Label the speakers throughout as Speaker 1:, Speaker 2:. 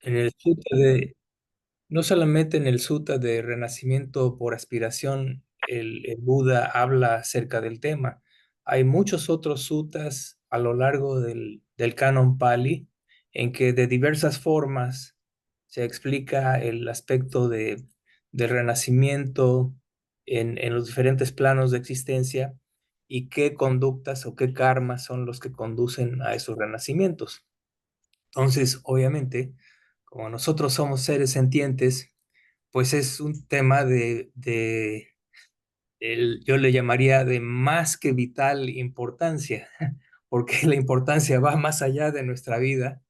Speaker 1: En el sutta de no solamente en el sutta de renacimiento por aspiración, el Buda habla acerca del tema. Hay muchos otros suttas a lo largo del canon Pali en que de diversas formas se explica el aspecto del renacimiento en los diferentes planos de existencia y qué conductas o qué karmas son los que conducen a esos renacimientos. Entonces, obviamente, como nosotros somos seres sentientes, pues es un tema yo le llamaría de más que vital importancia, porque la importancia va más allá de nuestra vida,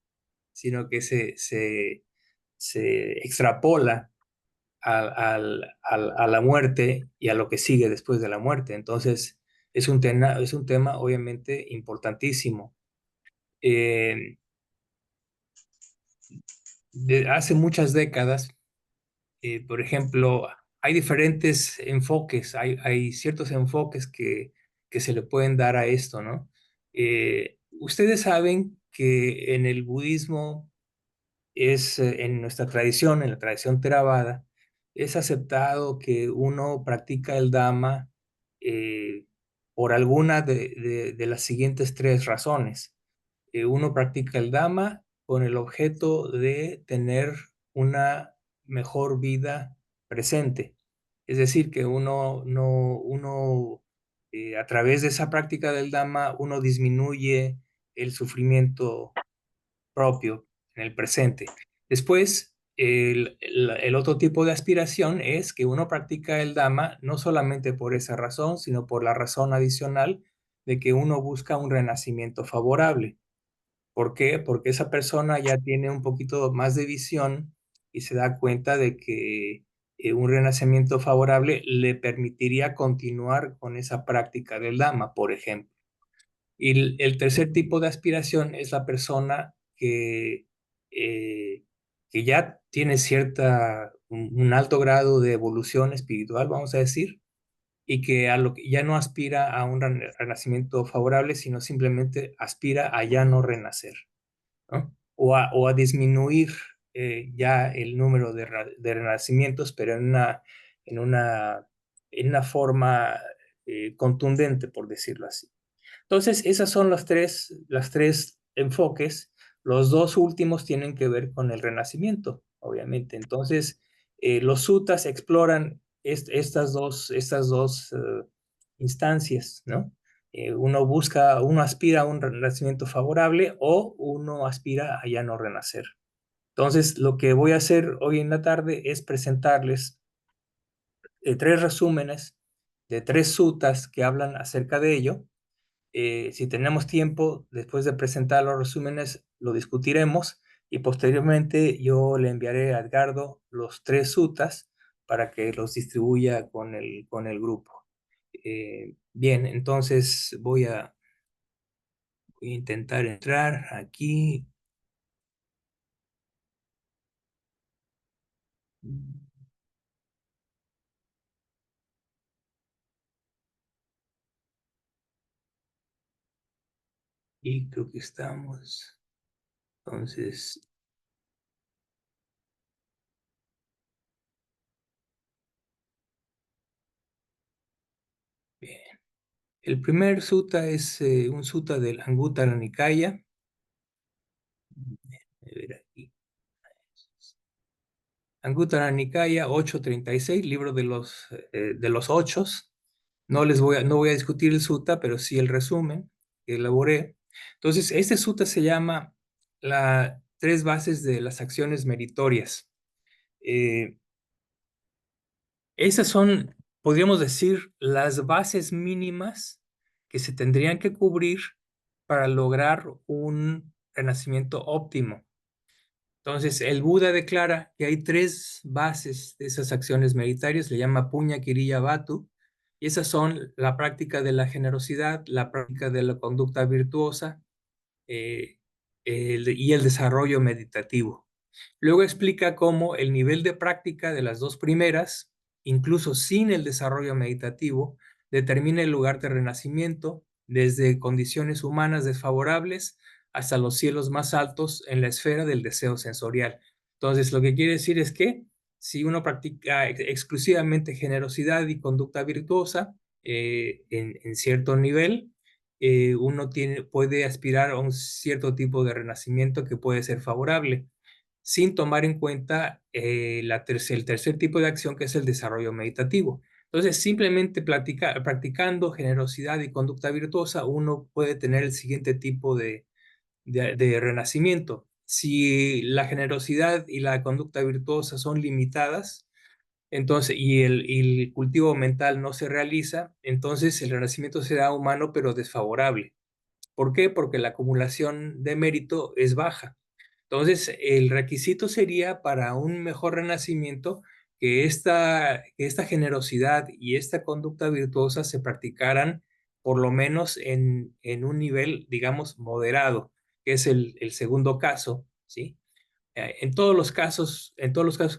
Speaker 1: sino que se extrapola a la muerte y a lo que sigue después de la muerte. Entonces, es un tema obviamente importantísimo. Eh, Hace muchas décadas, por ejemplo, hay diferentes enfoques, hay ciertos enfoques que se le pueden dar a esto, ¿no? Ustedes saben que en el budismo en nuestra tradición, en la tradición Theravada, es aceptado que uno practica el Dhamma eh, por alguna de las siguientes tres razones. Uno practica el Dhamma con el objeto de tener una mejor vida presente. Es decir, que a través de esa práctica del Dhamma, uno disminuye el sufrimiento propio en el presente. Después, el otro tipo de aspiración es que uno practica el Dhamma no solamente por esa razón, sino por la razón adicional de que uno busca un renacimiento favorable. ¿Por qué? Porque esa persona ya tiene un poquito más de visión y se da cuenta de que un renacimiento favorable le permitiría continuar con esa práctica del Dhamma, por ejemplo. Y el tercer tipo de aspiración es la persona eh, que ya tiene un alto grado de evolución espiritual, vamos a decir, y que a lo que ya no aspira a un renacimiento favorable, sino simplemente aspira a ya no renacer, ¿no? O a disminuir ya el número de renacimientos, pero en una, en una forma contundente, por decirlo así. Entonces, esas son las tres enfoques. Los dos últimos tienen que ver con el renacimiento, obviamente. Entonces, los sutas exploran estas dos instancias, ¿no? Uno aspira a un renacimiento favorable o uno aspira a ya no renacer. Entonces, lo que voy a hacer hoy en la tarde es presentarles tres resúmenes de tres sutas que hablan acerca de ello. Si tenemos tiempo, después de presentar los resúmenes, lo discutiremos y posteriormente yo le enviaré a Edgardo los tres sutas para que los distribuya con el grupo. Bien, entonces voy a intentar entrar aquí y creo que estamos. Entonces, bien. El primer sutta es un sutta del Anguttara Nikaya. A ver aquí. Anguttara Nikaya 836, libro de los ochos. No voy a discutir el sutta, pero sí el resumen que elaboré. Entonces, este sutta se llama Tres bases de las acciones meritorias. Eh, Esas son, podríamos decir, las bases mínimas que se tendrían que cubrir para lograr un renacimiento óptimo. Entonces, el Buda declara que hay tres bases de esas acciones meritarias, le llama Puña, Kiriya, Batu, y esas son la práctica de la generosidad, la práctica de la conducta virtuosa eh, y el desarrollo meditativo. Luego explica cómo el nivel de práctica de las dos primeras, incluso sin el desarrollo meditativo, determina el lugar de renacimiento desde condiciones humanas desfavorables hasta los cielos más altos en la esfera del deseo sensorial. Entonces, lo que quiere decir es que si uno practica exclusivamente generosidad y conducta virtuosa en cierto nivel, uno puede aspirar a un cierto tipo de renacimiento que puede ser favorable, sin tomar en cuenta el tercer tipo de acción, que es el desarrollo meditativo. Entonces, simplemente practicando generosidad y conducta virtuosa, uno puede tener el siguiente tipo de renacimiento. Si la generosidad y la conducta virtuosa son limitadas, entonces, y el cultivo mental no se realiza, entonces el renacimiento será humano pero desfavorable. ¿Por qué? Porque la acumulación de mérito es baja. Entonces, el requisito sería para un mejor renacimiento que esta generosidad y esta conducta virtuosa se practicaran por lo menos en un nivel, digamos, moderado, que es el segundo caso, ¿sí? En todos los casos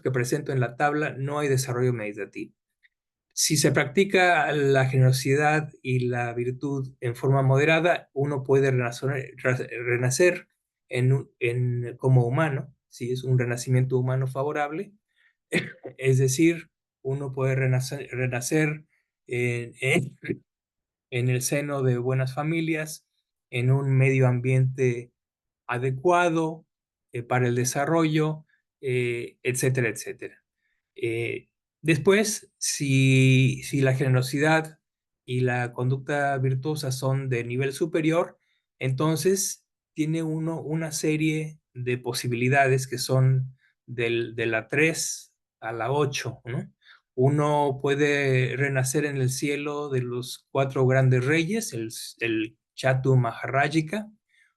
Speaker 1: que presento en la tabla, no hay desarrollo meditativo. Si se practica la generosidad y la virtud en forma moderada, uno puede renacer como humano, si es un renacimiento humano favorable, es decir, uno puede renacer en en el seno de buenas familias, en un medio ambiente adecuado para el desarrollo, etcétera, etcétera. Eh, Después, si la generosidad y la conducta virtuosa son de nivel superior, entonces tiene uno una serie de posibilidades que son de la 3 a la 8, ¿no? Uno puede renacer en el cielo de los cuatro grandes reyes, el Chatu Maharajika.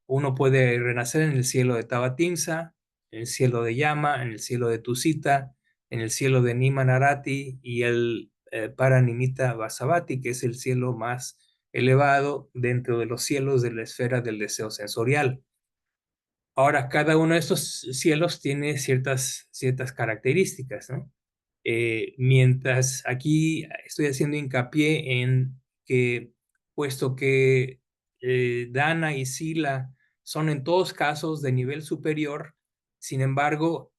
Speaker 1: Uno puede renacer en el cielo de Tabatimsa, en el cielo de Yama, en el cielo de Tusita, en el cielo de Nima Narati y el Paranimita Vasavati, que es el cielo más elevado dentro de los cielos de la esfera del deseo sensorial. Ahora, cada uno de estos cielos tiene ciertas características, ¿no? Mientras aquí estoy haciendo hincapié en que, puesto que Dana y Sila son en todos casos de nivel superior, sin embargo,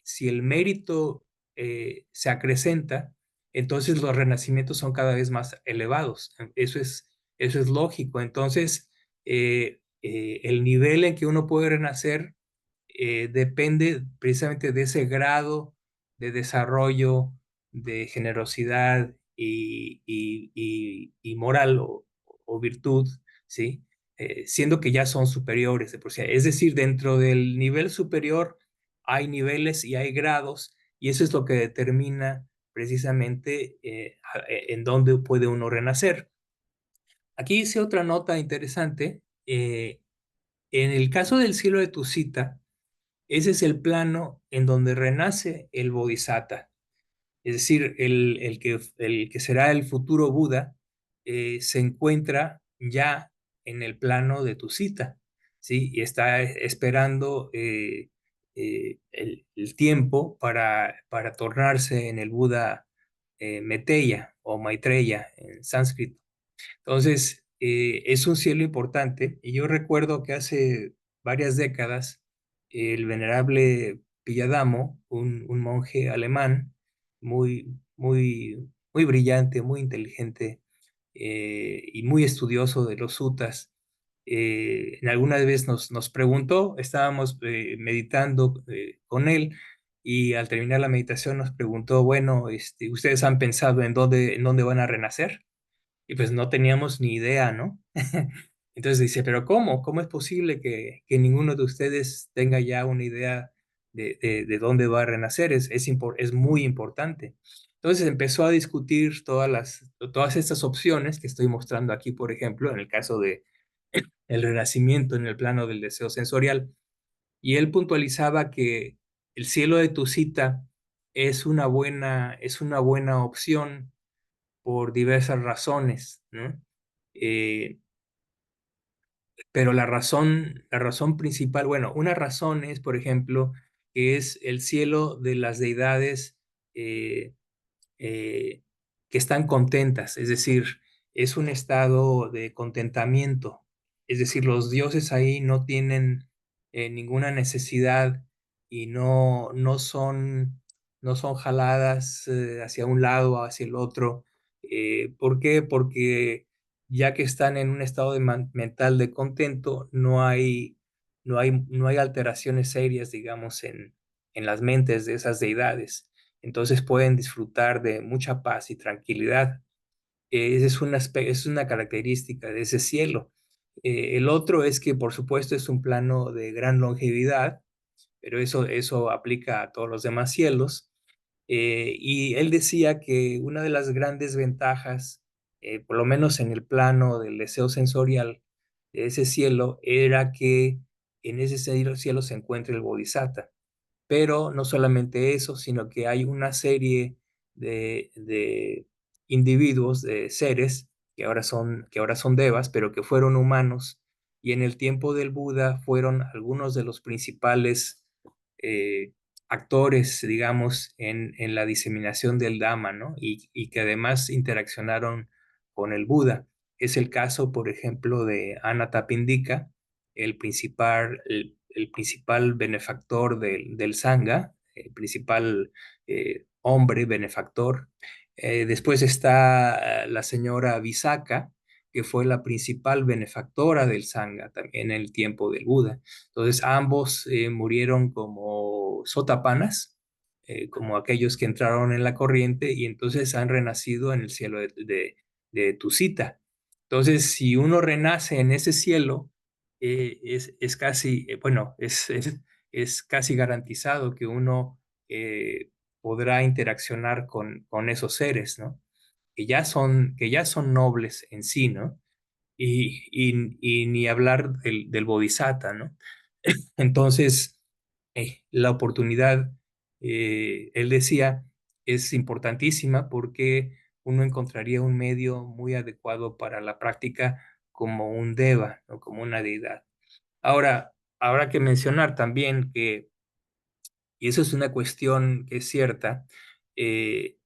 Speaker 1: si el mérito se acrecenta, entonces los renacimientos son cada vez más elevados. Eso es lógico. Entonces, el nivel en que uno puede renacer depende precisamente de ese grado de desarrollo, de generosidad y moral o virtud, ¿sí? Siendo que ya son superiores de por sí. Es decir, dentro del nivel superior hay niveles y hay grados, y eso es lo que determina precisamente en dónde puede uno renacer. Aquí hice otra nota interesante. En el caso del cielo de Tusita, ese es el plano en donde renace el Bodhisattva, es decir, el que será el futuro Buda, se encuentra ya en el plano de Tusita, ¿sí? Y está esperando el tiempo para tornarse en el Buda Meteya o Maitreya en sánscrito. Entonces, es un cielo importante y yo recuerdo que hace varias décadas el venerable Pilladamo, un monje alemán muy brillante, muy inteligente y muy estudioso de los sutas, en alguna vez nos preguntó, estábamos meditando con él y al terminar la meditación nos preguntó, bueno, ¿ustedes han pensado en dónde van a renacer? Y pues no teníamos ni idea, ¿no? Entonces dice, pero ¿cómo? ¿Cómo es posible que ninguno de ustedes tenga ya una idea de dónde va a renacer? Es muy importante. Entonces empezó a discutir todas estas opciones que estoy mostrando aquí, por ejemplo, en el caso de el renacimiento en el plano del deseo sensorial. Y él puntualizaba que el cielo de Tusita es una buena opción por diversas razones, ¿no? Eh, pero la razón principal, bueno, una razón es, por ejemplo, que es el cielo de las deidades eh, eh, que están contentas, es decir, es un estado de contentamiento, es decir, los dioses ahí no tienen ninguna necesidad y no son jaladas hacia un lado o hacia el otro. ¿Por qué? Porque ya que están en un estado mental de contento, no hay alteraciones serias, digamos, en las mentes de esas deidades. Entonces pueden disfrutar de mucha paz y tranquilidad. Esa es una característica de ese cielo. El otro es que, por supuesto, es un plano de gran longevidad, pero eso aplica a todos los demás cielos. Y él decía que una de las grandes ventajas, por lo menos en el plano del deseo sensorial de ese cielo, era que en ese cielo se encuentra el Bodhisattva. Pero no solamente eso, sino que hay una serie de individuos, de seres, que ahora son devas, pero que fueron humanos, y en el tiempo del Buda fueron algunos de los principales eh, actores, digamos, en la diseminación del Dhamma, ¿no? Y que además interaccionaron con el Buda. Es el caso, por ejemplo, de Anathapindika, el principal benefactor del Sangha, el principal hombre benefactor. Después está la señora Visakha, que fue la principal benefactora del Sangha también en el tiempo del Buda. Entonces ambos murieron como sotapanas, como aquellos que entraron en la corriente y entonces han renacido en el cielo de Tusita. Entonces, si uno renace en ese cielo, es casi, bueno, es casi garantizado que uno podrá interaccionar con esos seres, ¿no? Que ya son nobles en sí, ¿no? Y ni hablar del Bodhisattva, ¿no? Entonces, la oportunidad, él decía, es importantísima porque uno encontraría un medio muy adecuado para la práctica como un deva, ¿no? Como una deidad. Ahora, habrá que mencionar también que, y eso es una cuestión que es cierta, eh,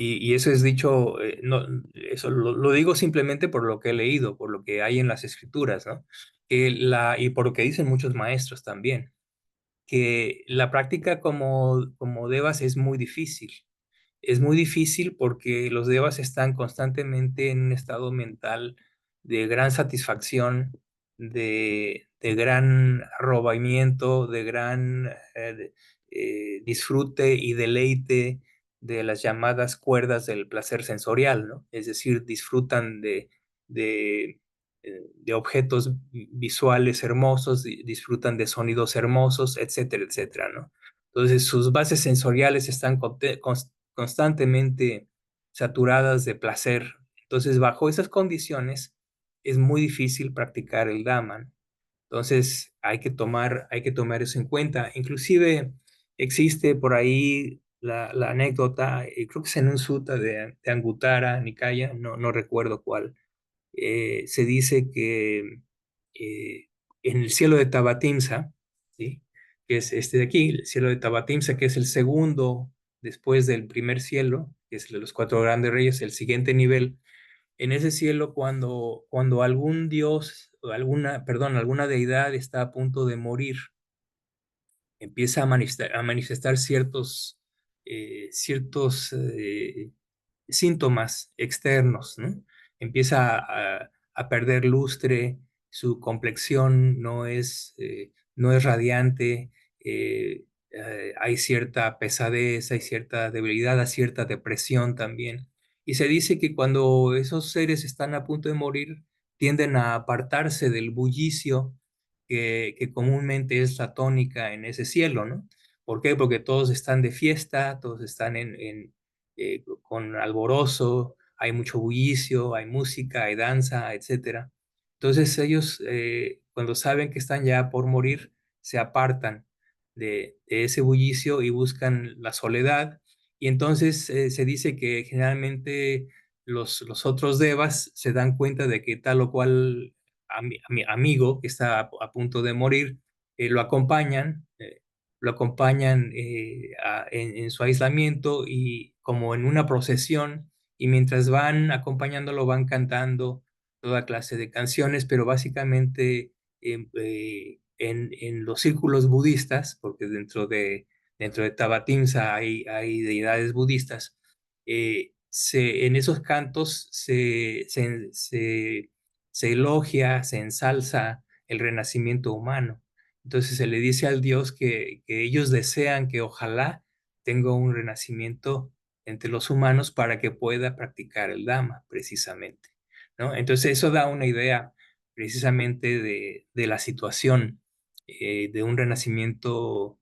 Speaker 1: y eso es dicho, no, eso lo digo simplemente por lo que he leído, por lo que hay en las escrituras, ¿no? Y por lo que dicen muchos maestros también, que la práctica como devas es muy difícil. Es muy difícil porque los devas están constantemente en un estado mental de gran satisfacción, de gran arrobamiento, de gran disfrute y deleite de las llamadas cuerdas del placer sensorial, ¿no? Es decir, disfrutan de objetos visuales hermosos, disfrutan de sonidos hermosos, etcétera, etcétera, ¿no? Entonces, sus bases sensoriales están constantemente saturadas de placer. Entonces, bajo esas condiciones, es muy difícil practicar el Dhamma. Entonces, hay que tomar eso en cuenta. Inclusive existe por ahí la anécdota, creo que es en un sutta de Anguttara Nikaya, no recuerdo cuál. Se dice que en el cielo de Tabatimsa, ¿sí? Que es este de aquí, el cielo de Tabatimsa, que es el segundo después del primer cielo, que es el de los cuatro grandes reyes, el siguiente nivel. En ese cielo, cuando algún dios, o alguna deidad está a punto de morir, empieza a manifestar ciertos síntomas externos, ¿no? Empieza a perder lustre, su complexión no es radiante, hay cierta pesadez, hay cierta debilidad, hay cierta depresión también. Y se dice que cuando esos seres están a punto de morir, tienden a apartarse del bullicio que comúnmente es la tónica en ese cielo, ¿no? ¿Por qué? Porque todos están de fiesta, todos están con alborozo, hay mucho bullicio, hay música, hay danza, etcétera. Entonces ellos, cuando saben que están ya por morir, se apartan de ese bullicio y buscan la soledad. Y entonces se dice que generalmente los otros devas se dan cuenta de que tal o cual amigo que está a punto de morir, lo acompañan en su aislamiento y como en una procesión, y mientras van acompañándolo van cantando toda clase de canciones, pero básicamente en los círculos budistas, porque dentro de Tabatimsa hay deidades budistas, en esos cantos se elogia, se ensalza el renacimiento humano. Entonces se le dice al Dios que ellos desean que ojalá tenga un renacimiento entre los humanos para que pueda practicar el Dhamma, precisamente, ¿no? Entonces eso da una idea precisamente de la situación de un renacimiento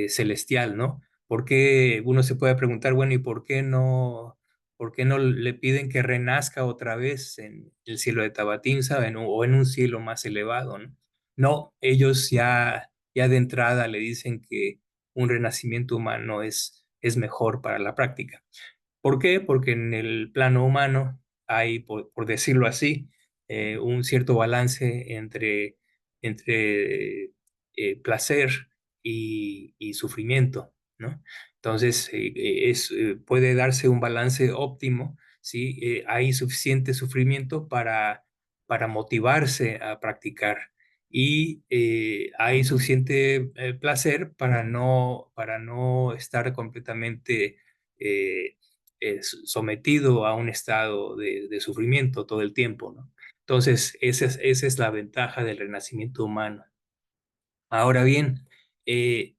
Speaker 1: celestial, ¿no? Porque uno se puede preguntar, bueno, ¿y por qué no le piden que renazca otra vez en el cielo de Tabatinsa o en un cielo más elevado, ¿no? No, ellos ya de entrada le dicen que un renacimiento humano es mejor para la práctica. ¿Por qué? Porque en el plano humano hay, por decirlo así, un cierto balance entre placer y sufrimiento, ¿no? Entonces, puede darse un balance óptimo, ¿sí? Hay suficiente sufrimiento para motivarse a practicar y hay suficiente placer para no estar completamente sometido a un estado de sufrimiento todo el tiempo, ¿no? Entonces, esa es la ventaja del renacimiento humano. Ahora bien, eh,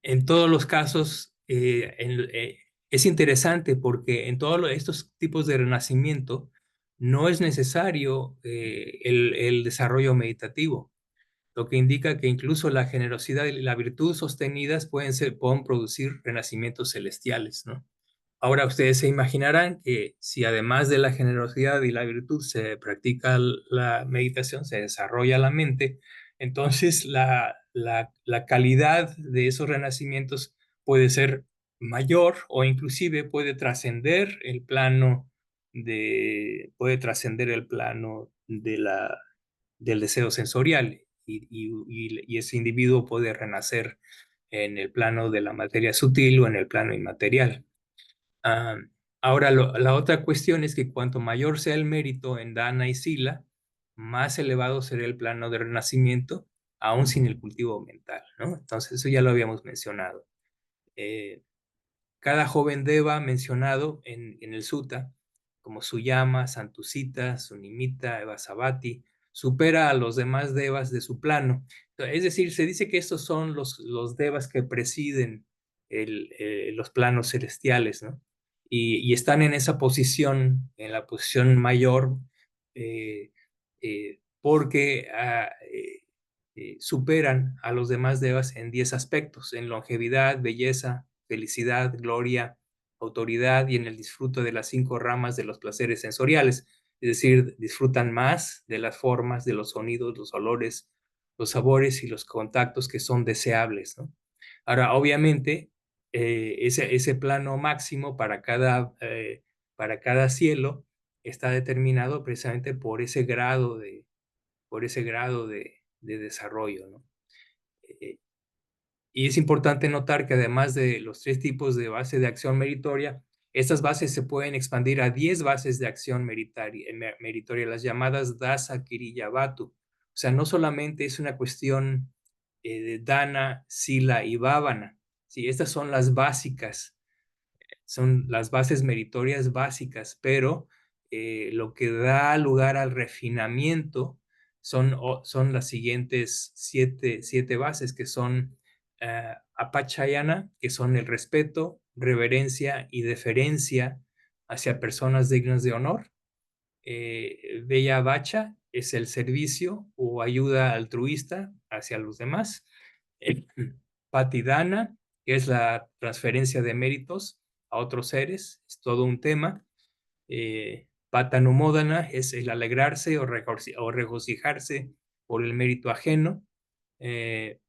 Speaker 1: en todos los casos, es interesante porque en todos estos tipos de renacimiento no es necesario el desarrollo meditativo, lo que indica que incluso la generosidad y la virtud sostenidas pueden producir renacimientos celestiales, ¿no? Ahora ustedes se imaginarán que si además de la generosidad y la virtud se practica la meditación, se desarrolla la mente, entonces la calidad de esos renacimientos puede ser mayor o inclusive puede trascender el plano del deseo sensorial y ese individuo puede renacer en el plano de la materia sutil o en el plano inmaterial. Ah, ahora, la otra cuestión es que cuanto mayor sea el mérito en Dana y Sila, más elevado será el plano de renacimiento, aún sin el cultivo mental, ¿no? Entonces, eso ya lo habíamos mencionado. Eh, Cada joven deva mencionado en el sutta, como Suyama, Santusita, Sunimita, Evasavati, supera a los demás devas de su plano. Es decir, se dice que estos son los devas que presiden los planos celestiales, ¿no? Y están en esa posición, en la posición mayor, eh, porque superan a los demás devas en 10 aspectos, en longevidad, belleza, felicidad, gloria, autoridad y en el disfrute de las 5 ramas de los placeres sensoriales. Es decir, disfrutan más de las formas, de los sonidos, los olores, los sabores y los contactos que son deseables, ¿no? Ahora, obviamente, ese plano máximo para cada cielo está determinado precisamente por ese grado de desarrollo, ¿no? Eh, y es importante notar que además de los 3 tipos de base de acción meritoria, estas bases se pueden expandir a 10 bases de acción meritoria, las llamadas Dasa Kiriyavatu. O sea, no solamente es una cuestión de Dana, Sila y Bhavana. Sí, estas son las básicas, son las bases meritorias básicas, pero lo que da lugar al refinamiento son las siguientes siete bases, que son apachayana, que son el respeto, reverencia y deferencia hacia personas dignas de honor. Bella Bacha es el servicio o ayuda altruista hacia los demás. El Patidana, que es la transferencia de méritos a otros seres, es todo un tema. Patanumodana es el alegrarse o regocijarse por el mérito ajeno. Eh,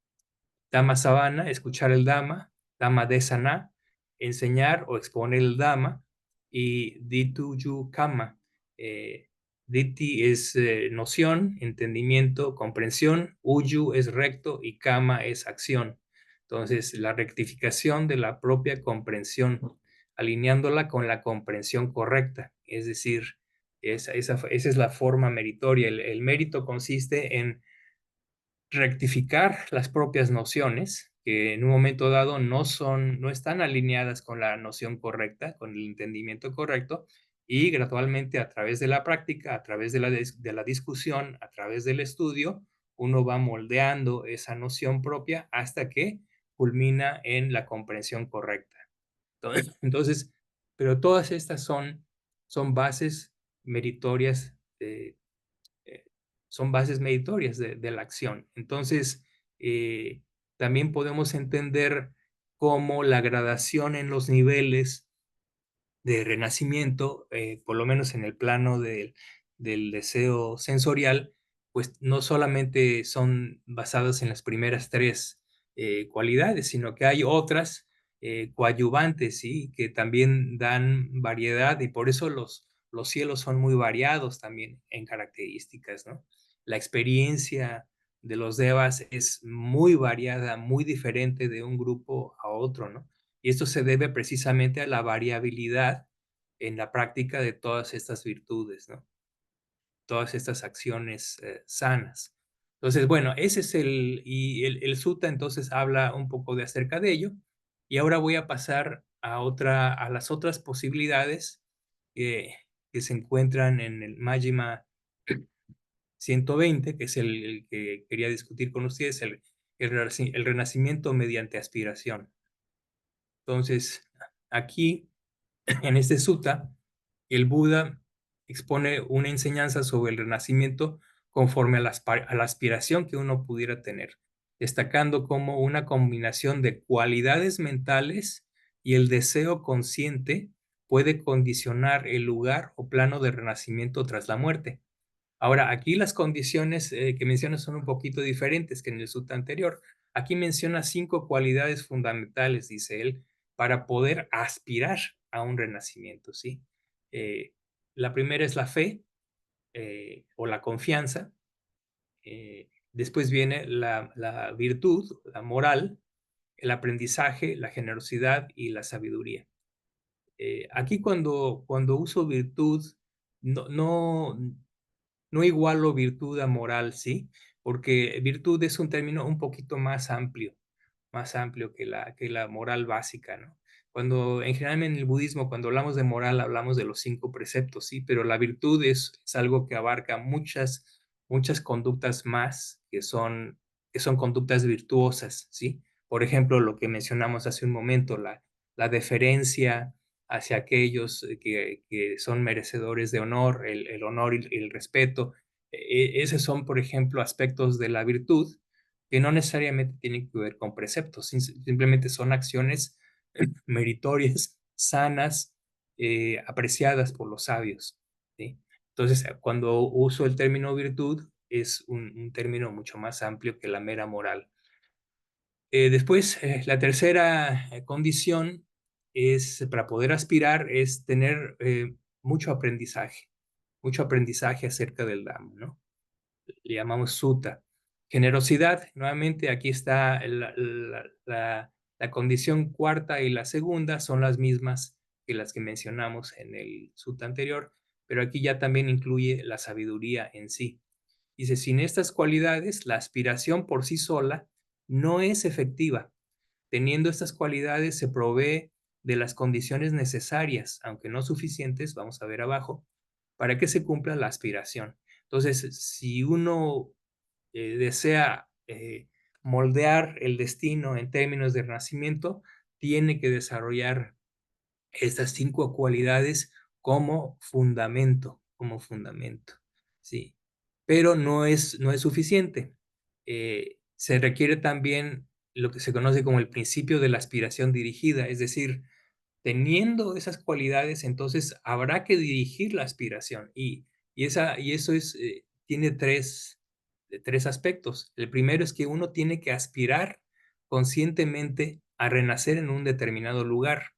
Speaker 1: Dhamma Savana, escuchar el Dhamma. Dhamma Desana, enseñar o exponer el Dhamma. Y Ditu Kama. Diti es noción, entendimiento, comprensión. Uyu es recto y Kama es acción. Entonces, la rectificación de la propia comprensión, alineándola con la comprensión correcta. Es decir, esa es la forma meritoria. El mérito consiste en rectificar las propias nociones, que en un momento dado no están alineadas con la noción correcta, con el entendimiento correcto, y gradualmente a través de la práctica, a través de la discusión, a través del estudio, uno va moldeando esa noción propia hasta que culmina en la comprensión correcta. Entonces, pero todas estas son bases meritorias eh, son bases meritorias de la acción. Entonces, también podemos entender cómo la gradación en los niveles de renacimiento, por lo menos en el plano del deseo sensorial, pues no solamente son basadas en las primeras tres cualidades, sino que hay otras coadyuvantes, ¿sí? Que también dan variedad y por eso los cielos son muy variados también en características, ¿no? La experiencia de los devas es muy variada, muy diferente de un grupo a otro, ¿no? Y esto se debe precisamente a la variabilidad en la práctica de todas estas virtudes, ¿no? Todas estas acciones sanas. Entonces, bueno, ese es el sutta entonces habla un poco de acerca de ello. Y ahora voy a pasar a las otras posibilidades eh, que se encuentran en el Majjhima 120, que es el que quería discutir con ustedes, el renacimiento mediante aspiración. Entonces, aquí, en este sutta, el Buda expone una enseñanza sobre el renacimiento conforme a la aspiración que uno pudiera tener, destacando como una combinación de cualidades mentales y el deseo consciente puede condicionar el lugar o plano de renacimiento tras la muerte. Ahora, aquí las condiciones que menciona son un poquito diferentes que en el sutta anterior. Aquí menciona 5 cualidades fundamentales, dice él, para poder aspirar a un renacimiento, ¿sí? Eh, la primera es la fe o la confianza. Después viene la virtud, la moral, el aprendizaje, la generosidad y la sabiduría. Aquí cuando uso virtud, no, no, no igualo virtud a moral, ¿sí? Porque virtud es un término un poquito más amplio que la moral básica, ¿no? Cuando, en general en el budismo, cuando hablamos de moral, hablamos de los 5 preceptos, ¿sí? Pero la virtud es algo que abarca muchas conductas más que son conductas virtuosas, ¿sí? Por ejemplo, lo que mencionamos hace un momento, la deferencia hacia aquellos que son merecedores de honor, el honor y el respeto. Esos son, por ejemplo, aspectos de la virtud que no necesariamente tienen que ver con preceptos, simplemente son acciones meritorias, sanas, apreciadas por los sabios, ¿sí? Entonces, cuando uso el término virtud, es un término mucho más amplio que la mera moral. Después, la tercera condición es, para poder aspirar, es tener mucho aprendizaje acerca del Dhamma, ¿no? Le llamamos sutta. Generosidad, nuevamente aquí está la condición cuarta y la segunda, son las mismas que las que mencionamos en el sutta anterior, pero aquí ya también incluye la sabiduría en sí. Dice, sin estas cualidades, la aspiración por sí sola no es efectiva. Teniendo estas cualidades, se provee de las condiciones necesarias, aunque no suficientes, vamos a ver abajo, para que se cumpla la aspiración. Entonces, si uno desea moldear el destino en términos de renacimiento, tiene que desarrollar estas 5 cualidades como fundamento, ¿sí? Pero no es suficiente. Se requiere también lo que se conoce como el principio de la aspiración dirigida, es decir, teniendo esas cualidades, entonces habrá que dirigir la aspiración y eso tiene tres aspectos. El primero es que uno tiene que aspirar conscientemente a renacer en un determinado lugar,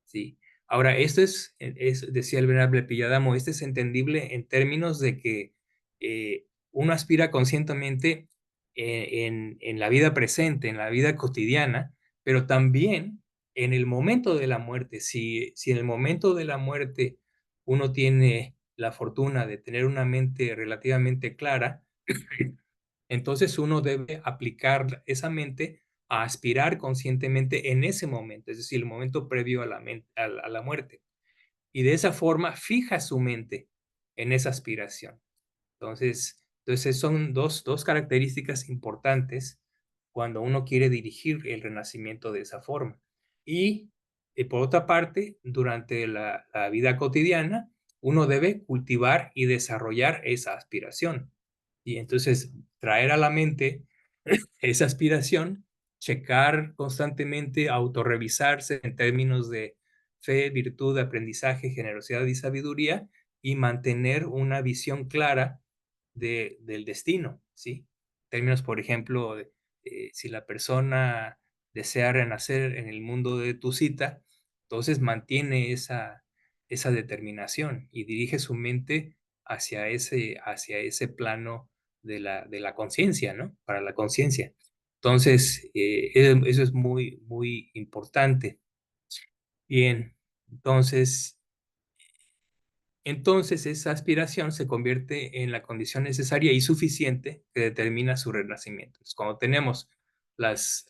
Speaker 1: ¿sí? Ahora, esto decía el venerable Pilladamo, esto es entendible en términos de que uno aspira conscientemente en la vida presente, en la vida cotidiana, pero también en el momento de la muerte. Si en el momento de la muerte uno tiene la fortuna de tener una mente relativamente clara, Entonces uno debe aplicar esa mente a aspirar conscientemente en ese momento, es decir, el momento previo a la muerte. Y de esa forma fija su mente en esa aspiración. Entonces son dos características importantes cuando uno quiere dirigir el renacimiento de esa forma. Y por otra parte, durante la vida cotidiana, uno debe cultivar y desarrollar esa aspiración. Y entonces traer a la mente esa aspiración, checar constantemente, autorrevisarse en términos de fe, virtud, aprendizaje, generosidad y sabiduría, y mantener una visión clara del destino, ¿sí? En términos, por ejemplo, si la persona desea renacer en el mundo de tu cita, entonces mantiene esa determinación y dirige su mente hacia ese plano de la conciencia, ¿no? Para la conciencia. Entonces, eso es muy, muy importante. Bien, entonces esa aspiración se convierte en la condición necesaria y suficiente que determina su renacimiento. Entonces, cuando tenemos las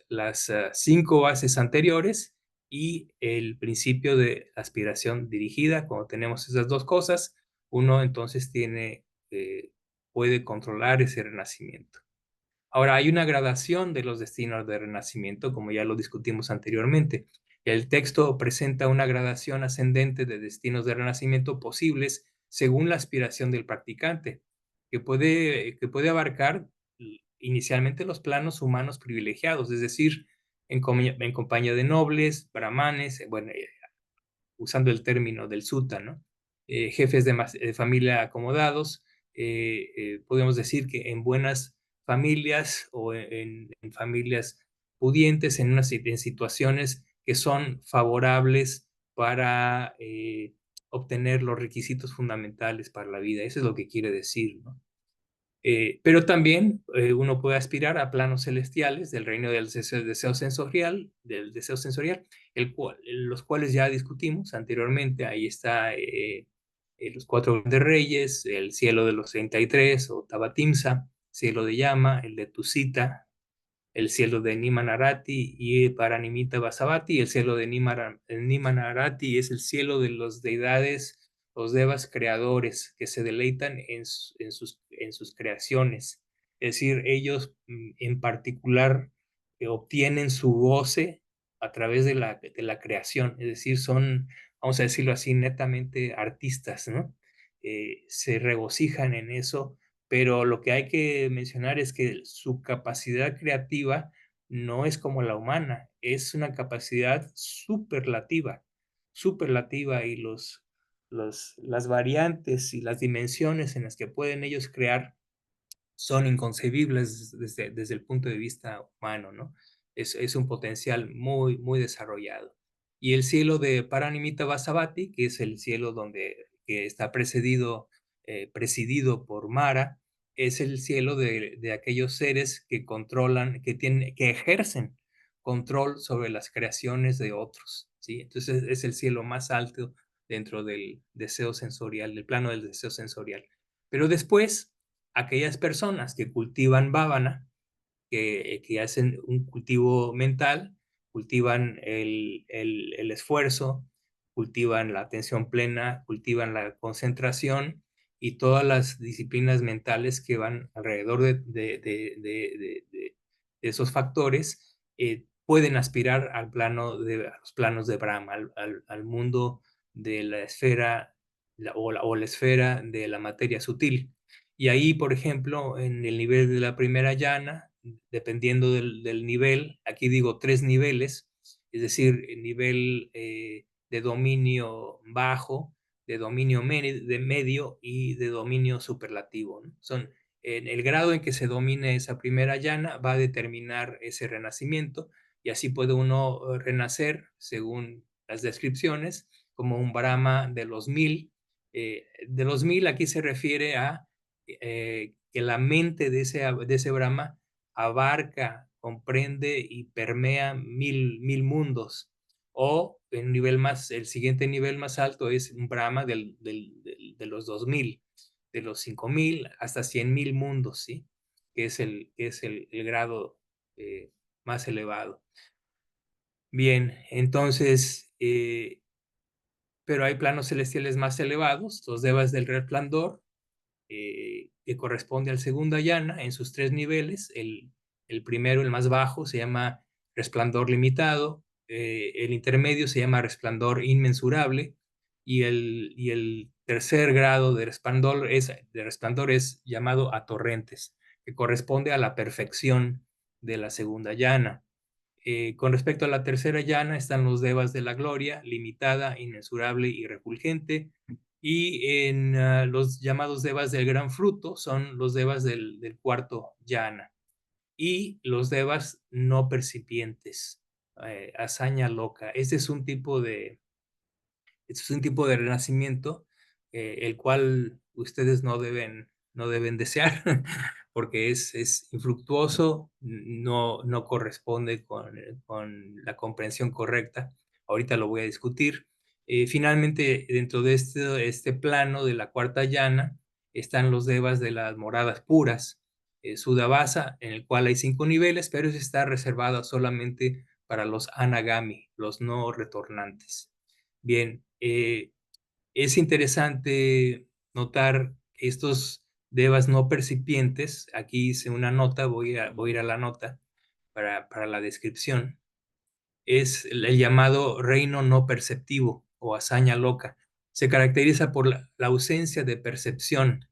Speaker 1: 5 bases anteriores y el principio de aspiración dirigida, cuando tenemos esas dos cosas, uno entonces puede controlar ese renacimiento. Ahora, hay una gradación de los destinos de renacimiento, como ya lo discutimos anteriormente. El texto presenta una gradación ascendente de destinos de renacimiento posibles según la aspiración del practicante, que puede abarcar inicialmente los planos humanos privilegiados, es decir, en compañía de nobles, brahmanes, bueno, usando el término del sutta, ¿no? Jefes de familia acomodados, podemos decir que en buenas familias o en familias pudientes, en situaciones que son favorables para obtener los requisitos fundamentales para la vida. Eso es lo que quiere decir, ¿no? Pero también uno puede aspirar a planos celestiales del reino del deseo sensorial, los cuales ya discutimos anteriormente. Ahí está los 4 grandes reyes, el cielo de los 33 o Tabatimsa, cielo de llama, el de Tusita, el cielo de Nimanarati y Paranimita Vasavati. El cielo de Nimanarati es el cielo de los deidades, los devas creadores, que se deleitan en sus creaciones. Es decir, ellos en particular obtienen su goce a través de la creación. Es decir, son, vamos a decirlo así, netamente artistas, ¿no? Se regocijan en eso, pero lo que hay que mencionar es que su capacidad creativa no es como la humana, es una capacidad superlativa, y las variantes y las dimensiones en las que pueden ellos crear son inconcebibles desde el punto de vista humano, ¿no? Es un potencial muy, muy desarrollado. Y el cielo de Paranimita Vasavati, que es el cielo que está presidido por Mara, es el cielo de aquellos seres que controlan, que ejercen control sobre las creaciones de otros, ¿sí? Entonces es el cielo más alto dentro del deseo sensorial, del plano del deseo sensorial. Pero después, aquellas personas que cultivan bhavana, que hacen un cultivo mental, cultivan el esfuerzo, cultivan la atención plena, cultivan la concentración y todas las disciplinas mentales que van alrededor de esos factores, pueden aspirar a los planos de Brahma, al mundo de la esfera o la esfera de la materia sutil. Y ahí, por ejemplo, en el nivel de la primera llana, dependiendo del nivel, aquí digo 3 niveles, es decir, el nivel de dominio bajo, de dominio de medio y de dominio superlativo, ¿no? En el grado en que se domine esa primera llana va a determinar ese renacimiento, y así puede uno renacer, según las descripciones, como un Brahma de los 1000. De los 1000 aquí se refiere a que la mente de ese Brahma abarca, comprende y permea mil mundos. O el siguiente nivel más alto es un Brahma de los 2000, de los 5000 hasta 100.000 mundos, ¿sí? el grado más elevado. Bien, entonces, pero hay planos celestiales más elevados, los devas del resplandor, que corresponde al segunda yana en sus tres niveles. El primero, el más bajo, se llama resplandor limitado, el intermedio se llama resplandor inmensurable, y el tercer grado de resplandor es llamado a torrentes, que corresponde a la perfección de la segunda yana. Con respecto a la tercera llana están los devas de la gloria, limitada, inmensurable y refulgente. Y en los llamados devas del gran fruto son los devas del cuarto llana. Y los devas no percipientes, hazaña loca. Este es un tipo de renacimiento, el cual ustedes no deben desear, porque es infructuoso, no corresponde con la comprensión correcta. Ahorita lo voy a discutir. Finalmente, dentro de este plano de la cuarta llana, están los devas de las moradas puras, Sudavasa, en el cual hay 5 niveles, pero eso está reservado solamente para los anagami, los no retornantes. Bien, es interesante notar estos devas no percipientes. Aquí hice una nota, voy a ir a la nota para la descripción. Es el llamado reino no perceptivo o hazaña loca. Se caracteriza por la ausencia de percepción,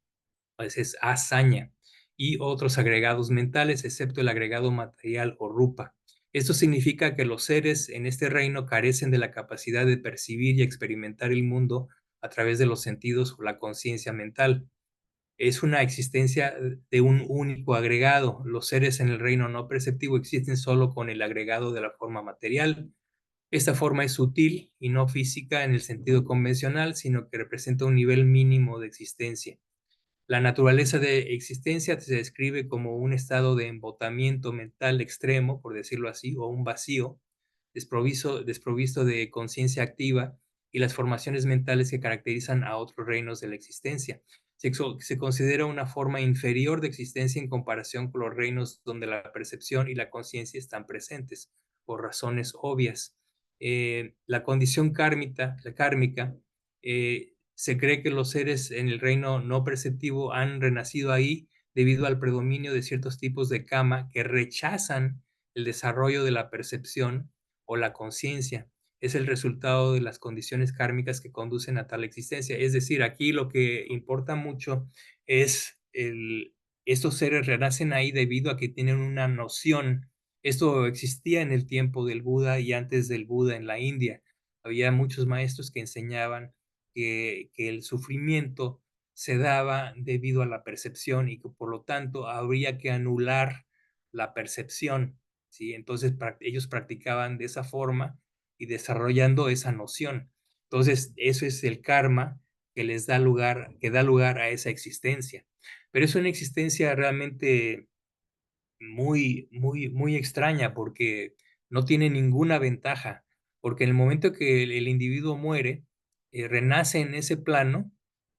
Speaker 1: a veces hazaña, y otros agregados mentales, excepto el agregado material o rupa. Esto significa que los seres en este reino carecen de la capacidad de percibir y experimentar el mundo a través de los sentidos o la conciencia mental. Es una existencia de un único agregado. Los seres en el reino no perceptivo existen solo con el agregado de la forma material. Esta forma es sutil y no física en el sentido convencional, sino que representa un nivel mínimo de existencia. La naturaleza de existencia se describe como un estado de embotamiento mental extremo, por decirlo así, o un vacío, desprovisto de conciencia activa y las formaciones mentales que caracterizan a otros reinos de la existencia. Se considera una forma inferior de existencia en comparación con los reinos donde la percepción y la conciencia están presentes, por razones obvias. La condición kármica, se cree que los seres en el reino no perceptivo han renacido ahí debido al predominio de ciertos tipos de kama que rechazan el desarrollo de la percepción o la conciencia. Es el resultado de las condiciones kármicas que conducen a tal existencia. Es decir, aquí lo que importa mucho es estos seres renacen ahí debido a que tienen una noción. Esto existía en el tiempo del Buda y antes del Buda en la India. Había muchos maestros que enseñaban que el sufrimiento se daba debido a la percepción y que por lo tanto habría que anular la percepción, ¿sí? Entonces ellos practicaban de esa forma y desarrollando esa noción. Entonces eso es el karma que da lugar a esa existencia. Pero es una existencia realmente muy extraña porque no tiene ninguna ventaja, porque en el momento que el individuo muere, renace en ese plano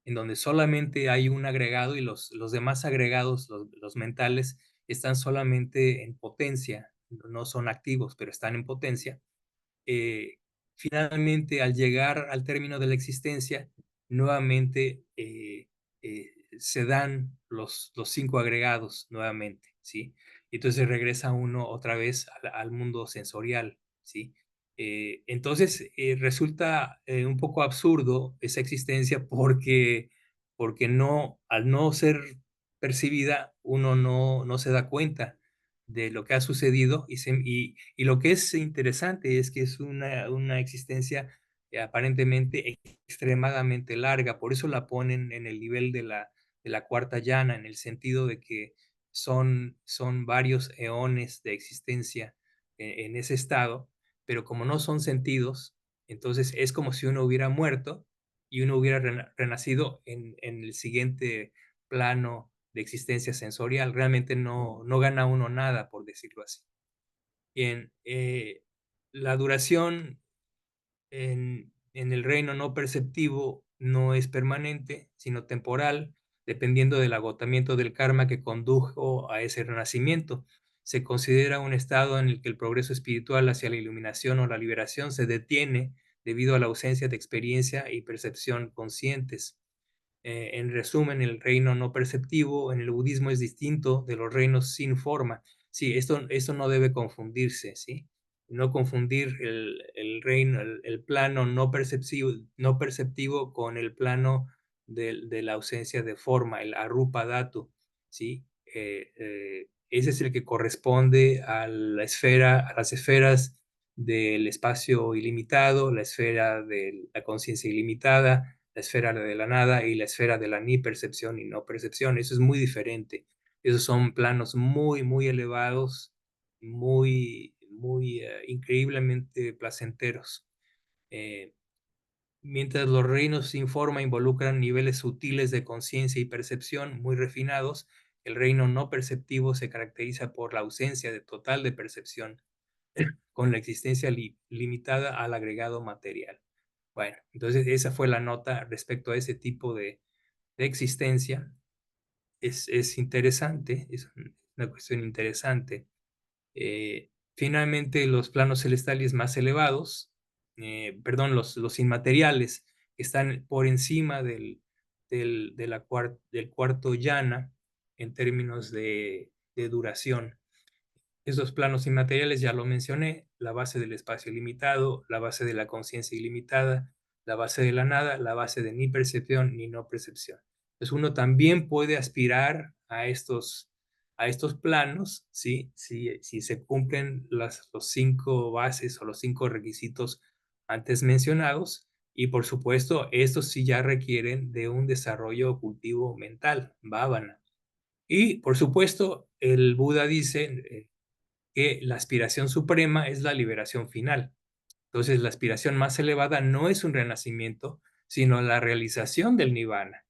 Speaker 1: en donde solamente hay un agregado y los demás agregados, los mentales, están solamente en potencia, no son activos, pero están en potencia. eh, Finalmente, al llegar al término de la existencia, nuevamente se dan los 5 agregados nuevamente, ¿sí? Y entonces regresa uno otra vez al mundo sensorial, ¿sí? Entonces resulta un poco absurdo esa existencia porque no, al no ser percibida, uno no se da cuenta de lo que ha sucedido y lo que es interesante es que es una existencia aparentemente extremadamente larga, por eso la ponen en el nivel de la cuarta llana, en el sentido de que son varios eones de existencia en ese estado, pero como no son sentidos, entonces es como si uno hubiera muerto y uno hubiera renacido en el siguiente plano de existencia sensorial. Realmente no gana uno nada, por decirlo así. Bien, la duración en el reino no perceptivo no es permanente, sino temporal. dependiendo del agotamiento del karma que condujo a ese renacimiento. Se considera un estado en el que el progreso espiritual hacia la iluminación o la liberación se detiene debido a la ausencia de experiencia y percepción conscientes. En resumen, el reino no perceptivo en el budismo es distinto de los reinos sin forma. Sí, esto no debe confundirse, ¿sí? No confundir el reino, el plano no perceptivo con el plano de la ausencia de forma, el arupa dhatu, ¿sí? Ese es el que corresponde a la esfera, a las esferas del espacio ilimitado, la esfera de la conciencia ilimitada, la esfera de la nada y la esfera de la ni percepción y no percepción. Eso es muy diferente. Esos son planos muy, muy elevados, muy increíblemente placenteros. Eh, Mientras los reinos sin forma involucran niveles sutiles de conciencia y percepción muy refinados, el reino no perceptivo se caracteriza por la ausencia de total de percepción, con la existencia limitada al agregado material. Bueno, entonces esa fue la nota respecto a ese tipo de existencia. Es interesante, es una cuestión interesante. Finalmente, los planos celestiales más elevados, perdón, los inmateriales, que están por encima del cuarto yana en términos de duración. Esos planos inmateriales ya lo mencioné, la base del espacio ilimitado, la base de la conciencia ilimitada, la base de la nada, la base de ni percepción ni no percepción. Entonces uno también puede aspirar a estos planos, ¿sí? Si se cumplen los 5 bases o los 5 requisitos antes mencionados, y por supuesto, estos sí ya requieren de un desarrollo cultivo mental, bhavana. Y por supuesto, el Buda dice, que la aspiración suprema es la liberación final. Entonces, la aspiración más elevada no es un renacimiento, sino la realización del nirvana.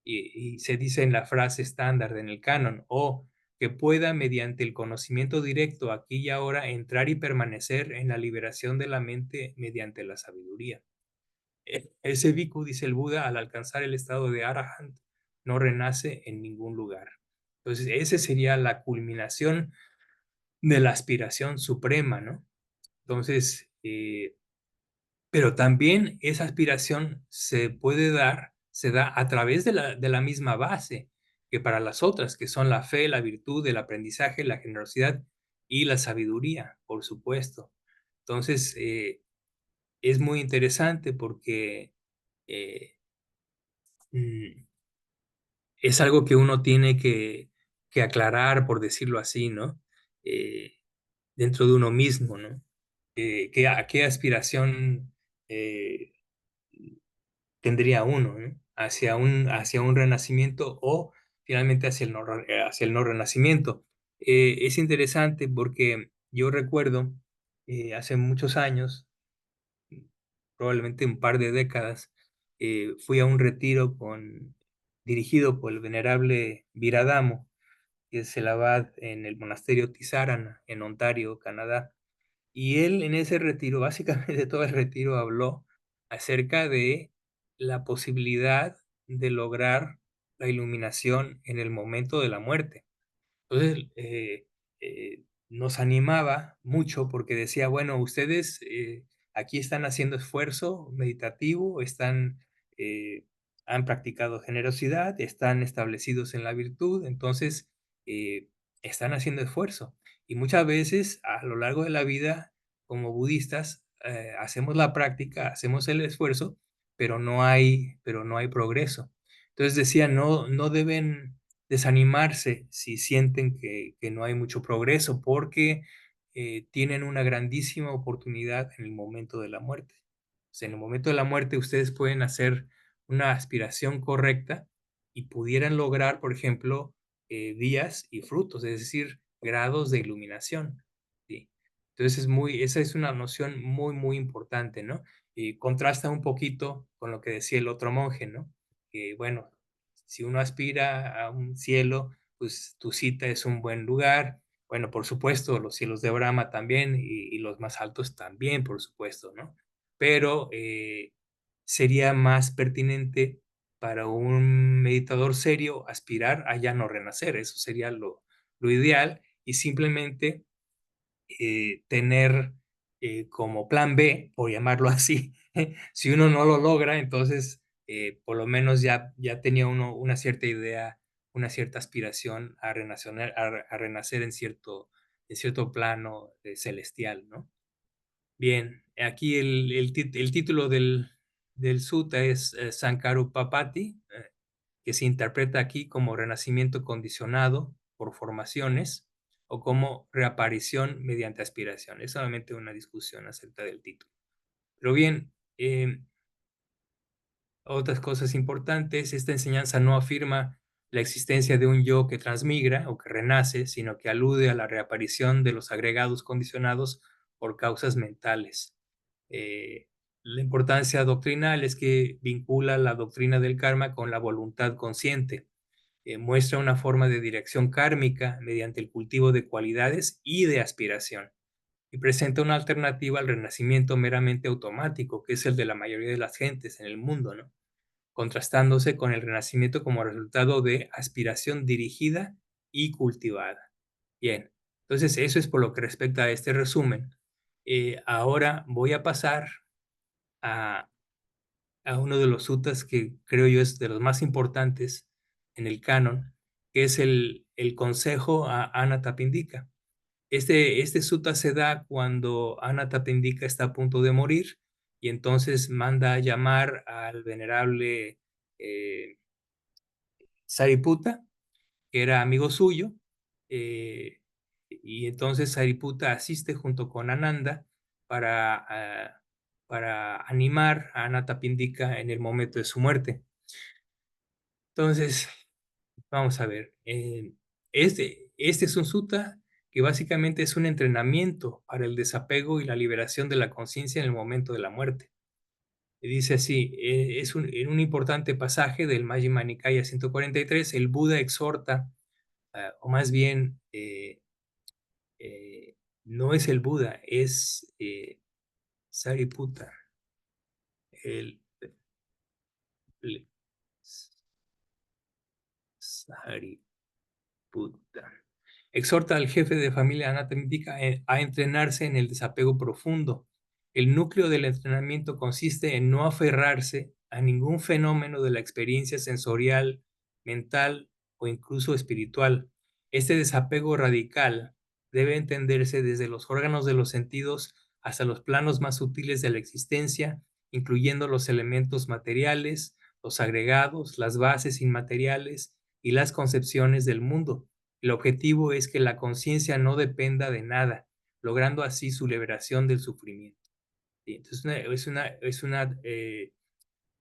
Speaker 1: Y se dice en la frase estándar en el canon, o que pueda mediante el conocimiento directo aquí y ahora entrar y permanecer en la liberación de la mente mediante la sabiduría. Ese bhikkhu, dice el Buda, al alcanzar el estado de arahant, no renace en ningún lugar. Entonces, esa sería la culminación de la aspiración suprema, ¿no? Entonces, pero también esa aspiración se da a través de la misma base que para las otras, que son la fe, la virtud, el aprendizaje, la generosidad y la sabiduría, por supuesto. Entonces, es muy interesante porque eh, mm, es algo que uno tiene que aclarar, por decirlo así, ¿no? Eh, Dentro de uno mismo, ¿no? A qué aspiración eh, tendría uno, ¿no? Hacia un renacimiento o finalmente hacia el no renacimiento. Es interesante porque yo recuerdo hace muchos años, probablemente un par de décadas, fui a un retiro dirigido por el venerable Viradamo, que es el abad en el monasterio Tisarana, en Ontario, Canadá. Y él en ese retiro, básicamente todo el retiro habló acerca de la posibilidad de lograr la iluminación en el momento de la muerte. Entonces, nos animaba mucho porque decía, bueno, ustedes aquí están haciendo esfuerzo meditativo, eh, han practicado generosidad, están establecidos en la virtud, entonces están haciendo esfuerzo. Y muchas veces a lo largo de la vida, como budistas, hacemos la práctica, hacemos el esfuerzo, pero no hay progreso. Entonces decía, no deben desanimarse si sienten que no hay mucho progreso, porque tienen una grandísima oportunidad en el momento de la muerte. O sea, en el momento de la muerte ustedes pueden hacer una aspiración correcta y pudieran lograr, por ejemplo, días y frutos, es decir, grados de iluminación. ¿Sí? Entonces esa es una noción muy, muy importante, ¿no? Y contrasta un poquito con lo que decía el otro monje, ¿no? Que bueno, si uno aspira a un cielo, pues tu cita es un buen lugar. Bueno, por supuesto, los cielos de Brahma también y los más altos también, por supuesto, ¿no? Pero sería más pertinente para un meditador serio aspirar a ya no renacer, eso sería lo ideal, y simplemente tener como plan B, por llamarlo así, si uno no lo logra, entonces por lo menos ya tenía uno una cierta idea, una cierta aspiración a renacer, a renacer en cierto plano celestial, ¿no? Bien, aquí el título del sutta es Sankarupapati, que se interpreta aquí como renacimiento condicionado por formaciones o como reaparición mediante aspiración. Es solamente una discusión acerca del título. Pero bien, otras cosas importantes, esta enseñanza no afirma la existencia de un yo que transmigra o que renace, sino que alude a la reaparición de los agregados condicionados por causas mentales. Eh, la importancia doctrinal es que vincula la doctrina del karma con la voluntad consciente. Muestra una forma de dirección kármica mediante el cultivo de cualidades y de aspiración, y presenta una alternativa al renacimiento meramente automático, que es el de la mayoría de las gentes en el mundo, ¿no? Contrastándose con el renacimiento como resultado de aspiración dirigida y cultivada. Bien, entonces eso es por lo que respecta a este resumen. Ahora voy a pasar a, a uno de los suttas que creo yo es de los más importantes en el canon, que es el consejo a Anathapindika. Este sutta se da cuando Anathapindika está a punto de morir y entonces manda a llamar al venerable eh, Sariputta, que era amigo suyo, eh, y entonces Sariputta asiste junto con Ananda para, para animar a Anathapindika en el momento de su muerte. Entonces, vamos a ver, este es un sutta que básicamente es un entrenamiento para el desapego y la liberación de la conciencia en el momento de la muerte. Y dice así, en un importante pasaje del Majjhima Nikaya 143, el Buda exhorta, o más bien, no es el Buda, es Sariputta, el, el Sariputta. Exhorta al jefe de familia anatómica a entrenarse en el desapego profundo. El núcleo del entrenamiento consiste en no aferrarse a ningún fenómeno de la experiencia sensorial, mental o incluso espiritual. Este desapego radical debe entenderse desde los órganos de los sentidos hasta los planos más sutiles de la existencia, incluyendo los elementos materiales, los agregados, las bases inmateriales y las concepciones del mundo. El objetivo es que la conciencia no dependa de nada, logrando así su liberación del sufrimiento. ¿Sí? Entonces es una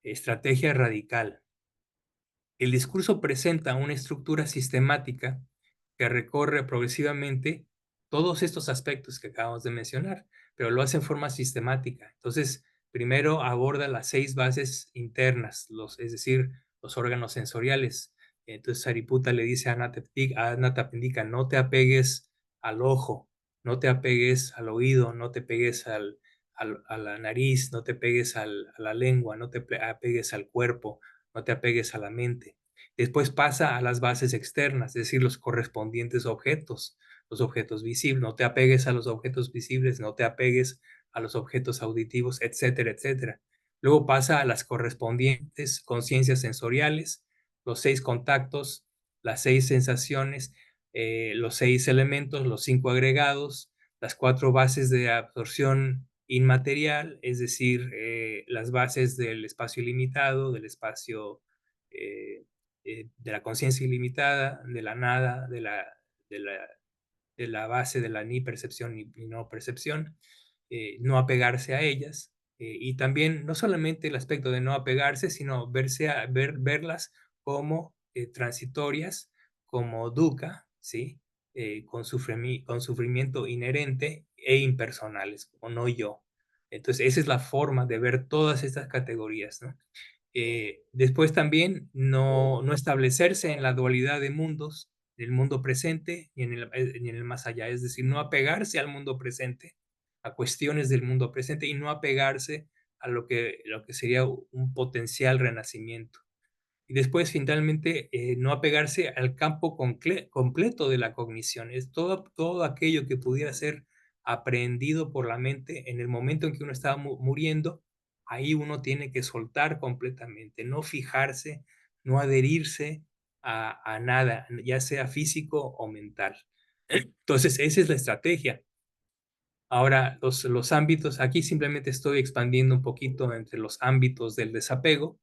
Speaker 1: estrategia radical. El discurso presenta una estructura sistemática que recorre progresivamente todos estos aspectos que acabamos de mencionar, pero lo hace en forma sistemática. Entonces, primero aborda las 6 bases internas, es decir, los órganos sensoriales. Entonces, Sariputta le dice a Anathapindika, no te apegues al ojo, no te apegues al oído, no te pegues a la nariz, no te pegues a la lengua, no te apegues al cuerpo, no te apegues a la mente. Después pasa a las bases externas, es decir, los correspondientes objetos, los objetos visibles. No te apegues a los objetos visibles, no te apegues a los objetos auditivos, etcétera, etcétera. Luego pasa a las correspondientes conciencias sensoriales, los 6 contactos, las 6 sensaciones, los 6 elementos, los 5 agregados, las 4 bases de absorción inmaterial, es decir, las bases del espacio ilimitado, del espacio de la conciencia ilimitada, de la nada, de la, de la base de la ni percepción ni no percepción, no apegarse a ellas, y también no solamente el aspecto de no apegarse, sino verlas como transitorias, como dukkha, ¿sí? Con sufrimiento inherente e impersonales, o no yo. Entonces, esa es la forma de ver todas estas categorías, ¿no? Después también no establecerse en la dualidad de mundos, en el mundo presente y en el más allá, es decir, no apegarse al mundo presente, a cuestiones del mundo presente y no apegarse a lo que sería un potencial renacimiento. Y después, finalmente, no apegarse al campo completo de la cognición. Es todo aquello que pudiera ser aprehendido por la mente en el momento en que uno está muriendo, ahí uno tiene que soltar completamente, no fijarse, no adherirse a nada, ya sea físico o mental. Entonces, esa es la estrategia. Ahora, los ámbitos, aquí simplemente estoy expandiendo un poquito entre los ámbitos del desapego,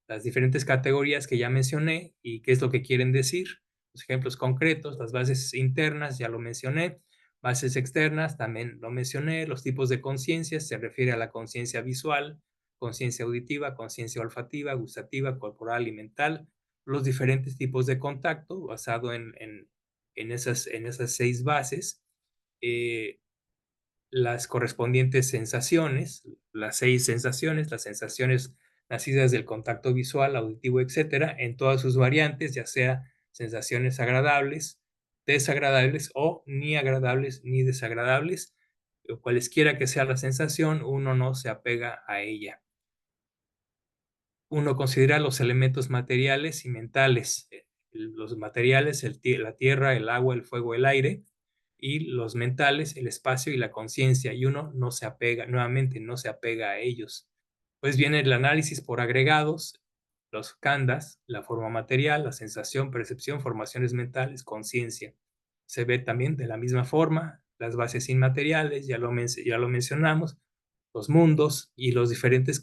Speaker 1: las diferentes categorías que ya mencioné y qué es lo que quieren decir. Los ejemplos concretos, las bases internas, ya lo mencioné. Bases externas, también lo mencioné. Los tipos de conciencia, se refiere a la conciencia visual, conciencia auditiva, conciencia olfativa, gustativa, corporal y mental. Los diferentes tipos de contacto, basado en esas 6 bases. Las correspondientes sensaciones, las 6 sensaciones, las sensaciones nacidas del contacto visual, auditivo, etcétera, en todas sus variantes, ya sea sensaciones agradables, desagradables o ni agradables ni desagradables, o cualesquiera que sea la sensación, uno no se apega a ella. Uno considera los elementos materiales y mentales. Los materiales, la tierra, el agua, el fuego, el aire, y los mentales, el espacio y la conciencia, y uno no se apega, nuevamente no se apega a ellos. Pues viene el análisis por agregados, los khandas, la forma material, la sensación, percepción, formaciones mentales, conciencia. Se ve también de la misma forma las bases inmateriales, ya lo mencionamos, los mundos y los diferentes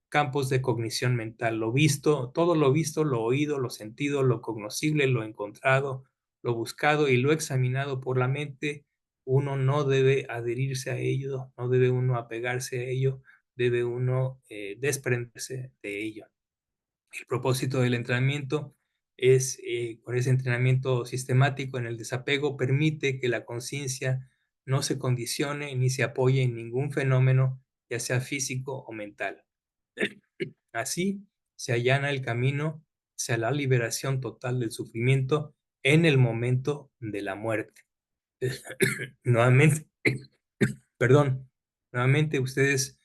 Speaker 1: campos de cognición mental, lo visto, todo lo visto, lo oído, lo sentido, lo cognoscible, lo encontrado, lo buscado y lo examinado por la mente, uno no debe adherirse a ello, no debe uno apegarse a ello, debe uno desprenderse de ello. El propósito del entrenamiento es, con ese entrenamiento sistemático en el desapego, permite que la conciencia no se condicione ni se apoye en ningún fenómeno, ya sea físico o mental. Así se allana el camino hacia la liberación total del sufrimiento en el momento de la muerte. Nuevamente, perdón, nuevamente ustedes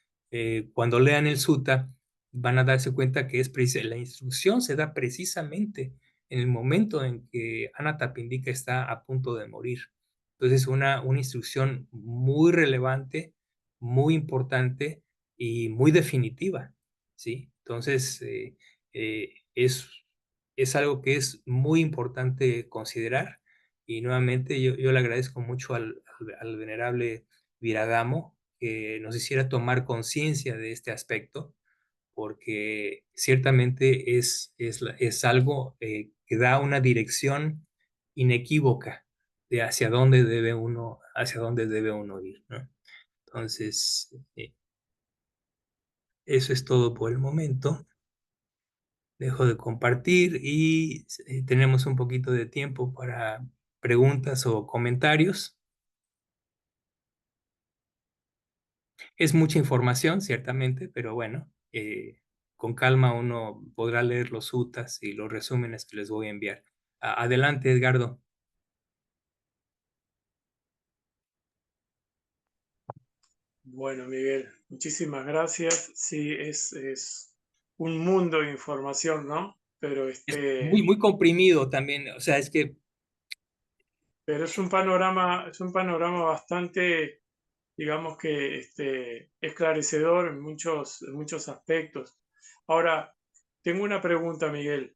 Speaker 1: cuando lean el sutta van a darse cuenta que la instrucción se da precisamente en el momento en que Anathapindika está a punto de morir. Entonces, una instrucción muy relevante, muy importante y muy definitiva, ¿sí? Entonces, es algo que es muy importante considerar y nuevamente yo le agradezco mucho al venerable Viragamo que nos hiciera tomar conciencia de este aspecto, porque ciertamente es algo que da una dirección inequívoca de hacia dónde debe uno ir, ¿no? Entonces, eso es todo por el momento. Dejo de compartir y tenemos un poquito de tiempo para preguntas o comentarios. Es mucha información, ciertamente, pero bueno, con calma uno podrá leer los suttas y los resúmenes que les voy a enviar. Adelante, Edgardo.
Speaker 2: Bueno, Miguel, muchísimas gracias. Sí, es un mundo de información, ¿no? Pero
Speaker 1: Es muy, muy comprimido también, o sea, es que
Speaker 2: pero es un panorama bastante, digamos que esclarecedor en muchos aspectos. Ahora, tengo una pregunta, Miguel.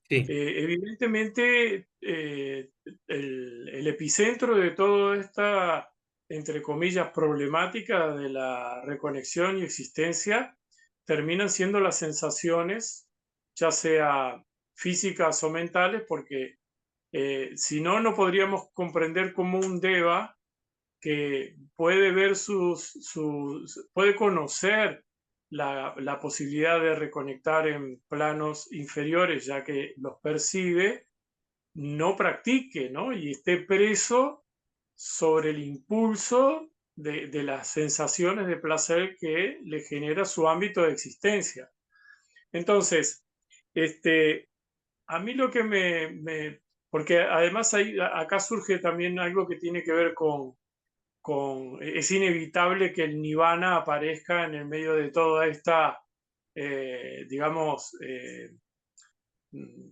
Speaker 1: sí,
Speaker 2: Evidentemente, el epicentro de toda esta, entre comillas, problemática de la reconexión y existencia terminan siendo las sensaciones, ya sea físicas o mentales, porque si no, no podríamos comprender cómo un deva que puede ver puede conocer la posibilidad de reconectar en planos inferiores, ya que los percibe, no practique, ¿no? Y esté preso sobre el impulso de las sensaciones de placer que le genera su ámbito de existencia. Entonces, este, a mí lo que porque además acá surge también algo que tiene que ver es inevitable que el nirvana aparezca en el medio de toda esta, digamos, mm,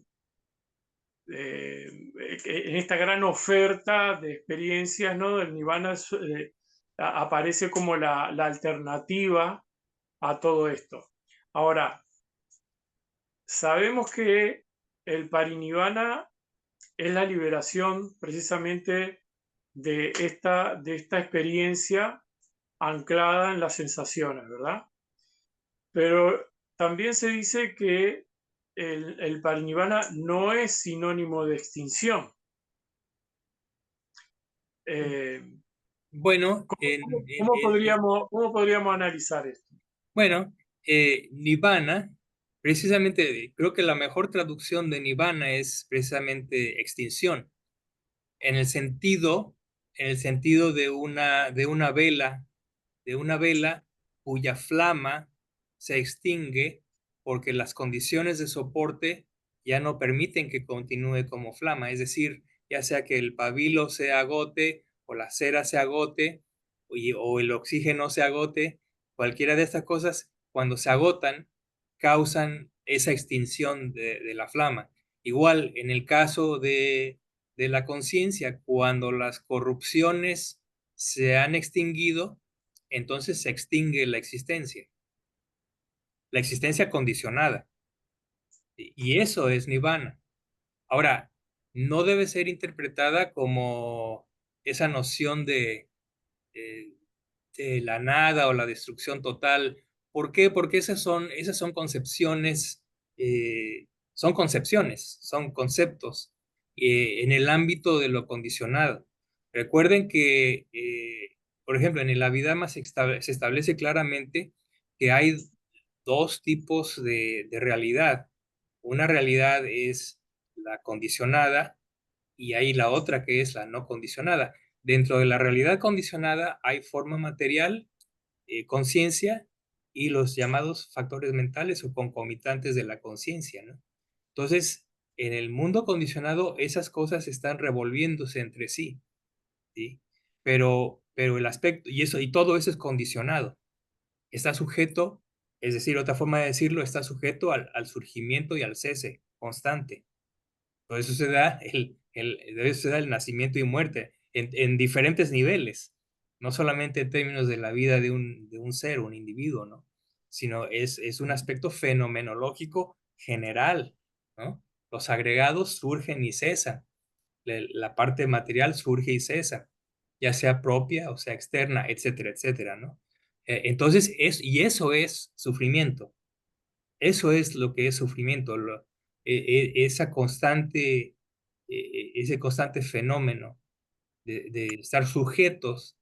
Speaker 2: en esta gran oferta de experiencias, ¿no? El nirvana aparece como la alternativa a todo esto. Ahora, sabemos que el parinirvana es la liberación precisamente de esta experiencia anclada en las sensaciones, ¿verdad? Pero también se dice que el parinirvana no es sinónimo de extinción. Eh,
Speaker 1: Bueno,
Speaker 2: ¿Cómo podríamos analizar esto?
Speaker 1: bueno, nirvana, precisamente, creo que la mejor traducción de nirvana es precisamente extinción, en el sentido, en el sentido de una vela cuya flama se extingue porque las condiciones de soporte ya no permiten que continúe como flama, es decir, ya sea que el pabilo se agote o la cera se agote o el oxígeno se agote, cualquiera de estas cosas, cuando se agotan, causan esa extinción de la flama. Igual, en el caso de la conciencia, cuando las corrupciones se han extinguido, entonces se extingue la existencia condicionada. Y eso es nirvana. Ahora, no debe ser interpretada como esa noción eh, de la nada o la destrucción total. ¿Por qué? Porque esas son concepciones, son conceptos en el ámbito de lo condicionado. Recuerden que, por ejemplo, en el Abhidharma se establece claramente que hay dos tipos de realidad. Una realidad es la condicionada y hay la otra que es la no condicionada. Dentro de la realidad condicionada hay forma material, conciencia y los llamados factores mentales o concomitantes de la conciencia, ¿no? Entonces, en el mundo condicionado, esas cosas están revolviéndose entre sí, ¿sí? Pero el aspecto, y todo eso es condicionado. Está sujeto, es decir, otra forma de decirlo, está sujeto al surgimiento y al cese constante. Por eso de eso se da el nacimiento y muerte en diferentes niveles, no solamente en términos de la vida de un ser, un individuo, ¿no? Sino es un aspecto fenomenológico general, ¿no? Los agregados surgen y cesan, la parte material surge y cesa, ya sea propia o sea externa, etcétera, etcétera, ¿no? Entonces, y eso es sufrimiento. Eso es lo que es sufrimiento, esa constante, ese constante fenómeno de estar sujetos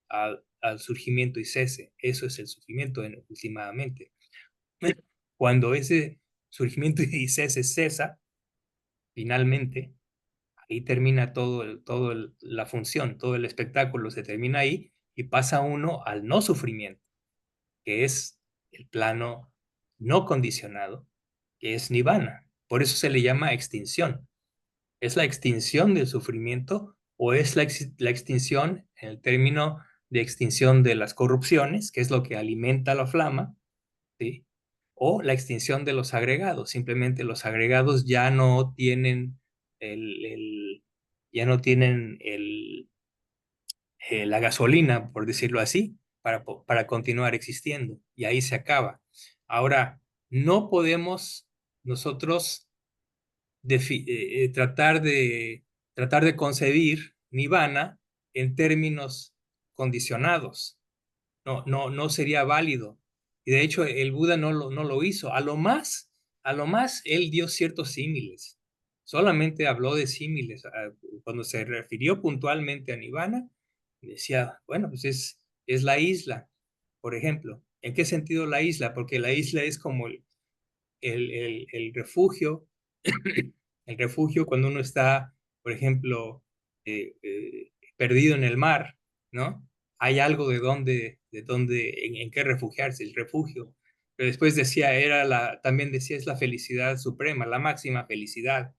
Speaker 1: al surgimiento y cese. Eso es el sufrimiento últimamente. Cuando ese surgimiento y cese cesa, finalmente, ahí termina la función, todo el espectáculo se termina ahí y pasa uno al no sufrimiento, que es el plano no condicionado, que es nirvana. Por eso se le llama extinción. ¿Es la extinción del sufrimiento o es la extinción en el término de extinción de las corrupciones, que es lo que alimenta la flama, ¿sí? O la extinción de los agregados. Simplemente los agregados ya no tienen ya no tienen la gasolina, por decirlo así, para continuar existiendo. Y ahí se acaba. Ahora, no podemos nosotros tratar de concebir nirvana en términos condicionados. No sería válido. Y de hecho, el Buda no lo hizo. A lo más, él dio ciertos símiles. Solamente habló de símiles. Cuando se refirió puntualmente a nirvana, decía, bueno, pues es la isla, por ejemplo. ¿En qué sentido la isla? Porque la isla es como el refugio, el refugio cuando uno está, por ejemplo, perdido en el mar, ¿no? Hay algo en qué refugiarse, el refugio. Pero después decía, también decía, es la felicidad suprema, la máxima felicidad,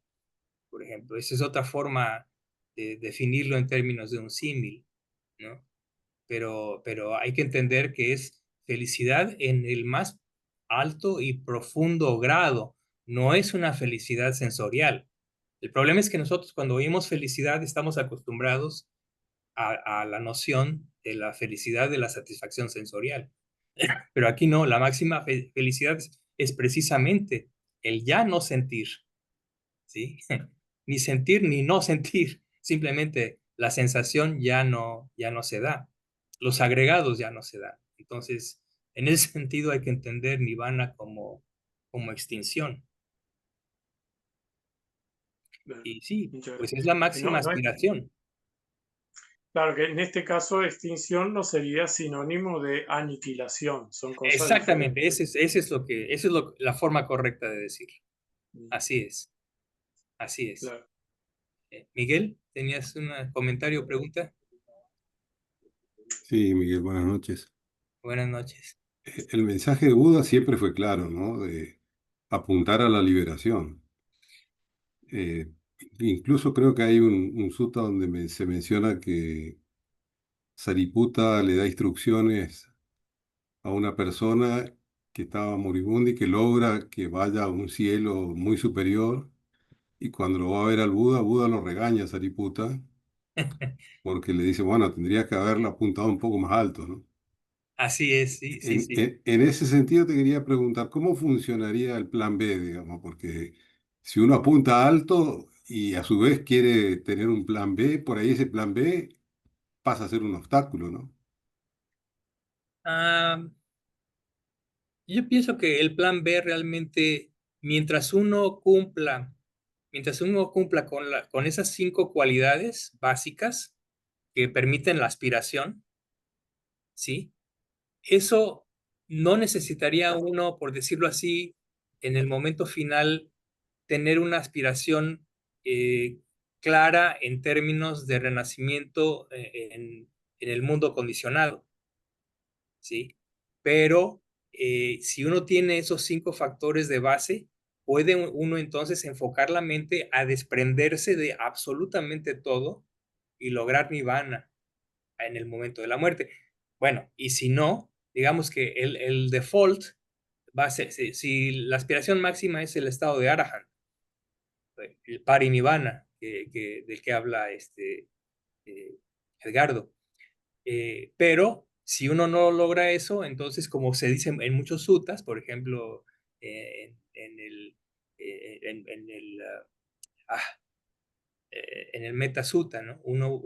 Speaker 1: por ejemplo. Esa es otra forma de definirlo en términos de un símil, ¿no? Pero hay que entender que es felicidad en el más alto y profundo grado, no es una felicidad sensorial. El problema es que nosotros cuando oímos felicidad estamos acostumbrados a la noción de la felicidad, de la satisfacción sensorial. Pero aquí no, la máxima felicidad es precisamente el ya no sentir, ¿sí? Ni sentir ni no sentir, simplemente la sensación ya no se da, los agregados ya no se dan. Entonces, en ese sentido hay que entender nirvana como extinción.
Speaker 2: Claro,
Speaker 1: Y sí, pues es la
Speaker 2: interesante.
Speaker 1: máxima aspiración.
Speaker 2: Claro que en este caso extinción no sería sinónimo de aniquilación, son cosas
Speaker 1: Exactamente,
Speaker 2: diferentes.
Speaker 1: esa es la forma correcta de decirlo.
Speaker 2: Mm,
Speaker 1: Así es, así es.
Speaker 2: claro.
Speaker 1: Miguel, ¿tenías un comentario o pregunta?
Speaker 3: Sí, Miguel, buenas noches.
Speaker 1: Buenas noches.
Speaker 3: El mensaje de Buda siempre fue claro, ¿no? De apuntar a la liberación. Eh, Incluso creo que hay un sutta donde se menciona que Sariputta le da instrucciones a una persona que estaba moribunda y que logra que vaya a un cielo muy superior. Y cuando lo va a ver al Buda, Buda lo regaña a Sariputta porque le dice, bueno, tendrías que haberla apuntado un poco más alto, ¿no?
Speaker 1: Así es, sí, sí, sí.
Speaker 3: En ese sentido te quería preguntar, ¿cómo funcionaría el plan B, digamos? Porque si uno apunta alto y a su vez quiere tener un plan B, por ahí ese plan B pasa a ser un obstáculo, ¿no?
Speaker 1: Ah, yo pienso que el plan B realmente, mientras uno cumpla, mientras uno cumpla con esas 5 cualidades básicas que permiten la aspiración, ¿sí? Eso no necesitaría uno, por decirlo así, en el momento final, tener una aspiración eh, clara en términos de renacimiento en el mundo condicionado, ¿sí? Pero si uno tiene esos 5 factores de base, puede uno entonces enfocar la mente a desprenderse de absolutamente todo y lograr nirvana en el momento de la muerte. Bueno, y si no, digamos que el default va a ser, si la aspiración máxima es el estado de Arahant, el parinirvana del que habla eh, Edgardo. Pero si uno no logra eso, entonces, como se dice en muchos suttas, por ejemplo, en el, ah, en el Metta Sutta, ¿no? Uno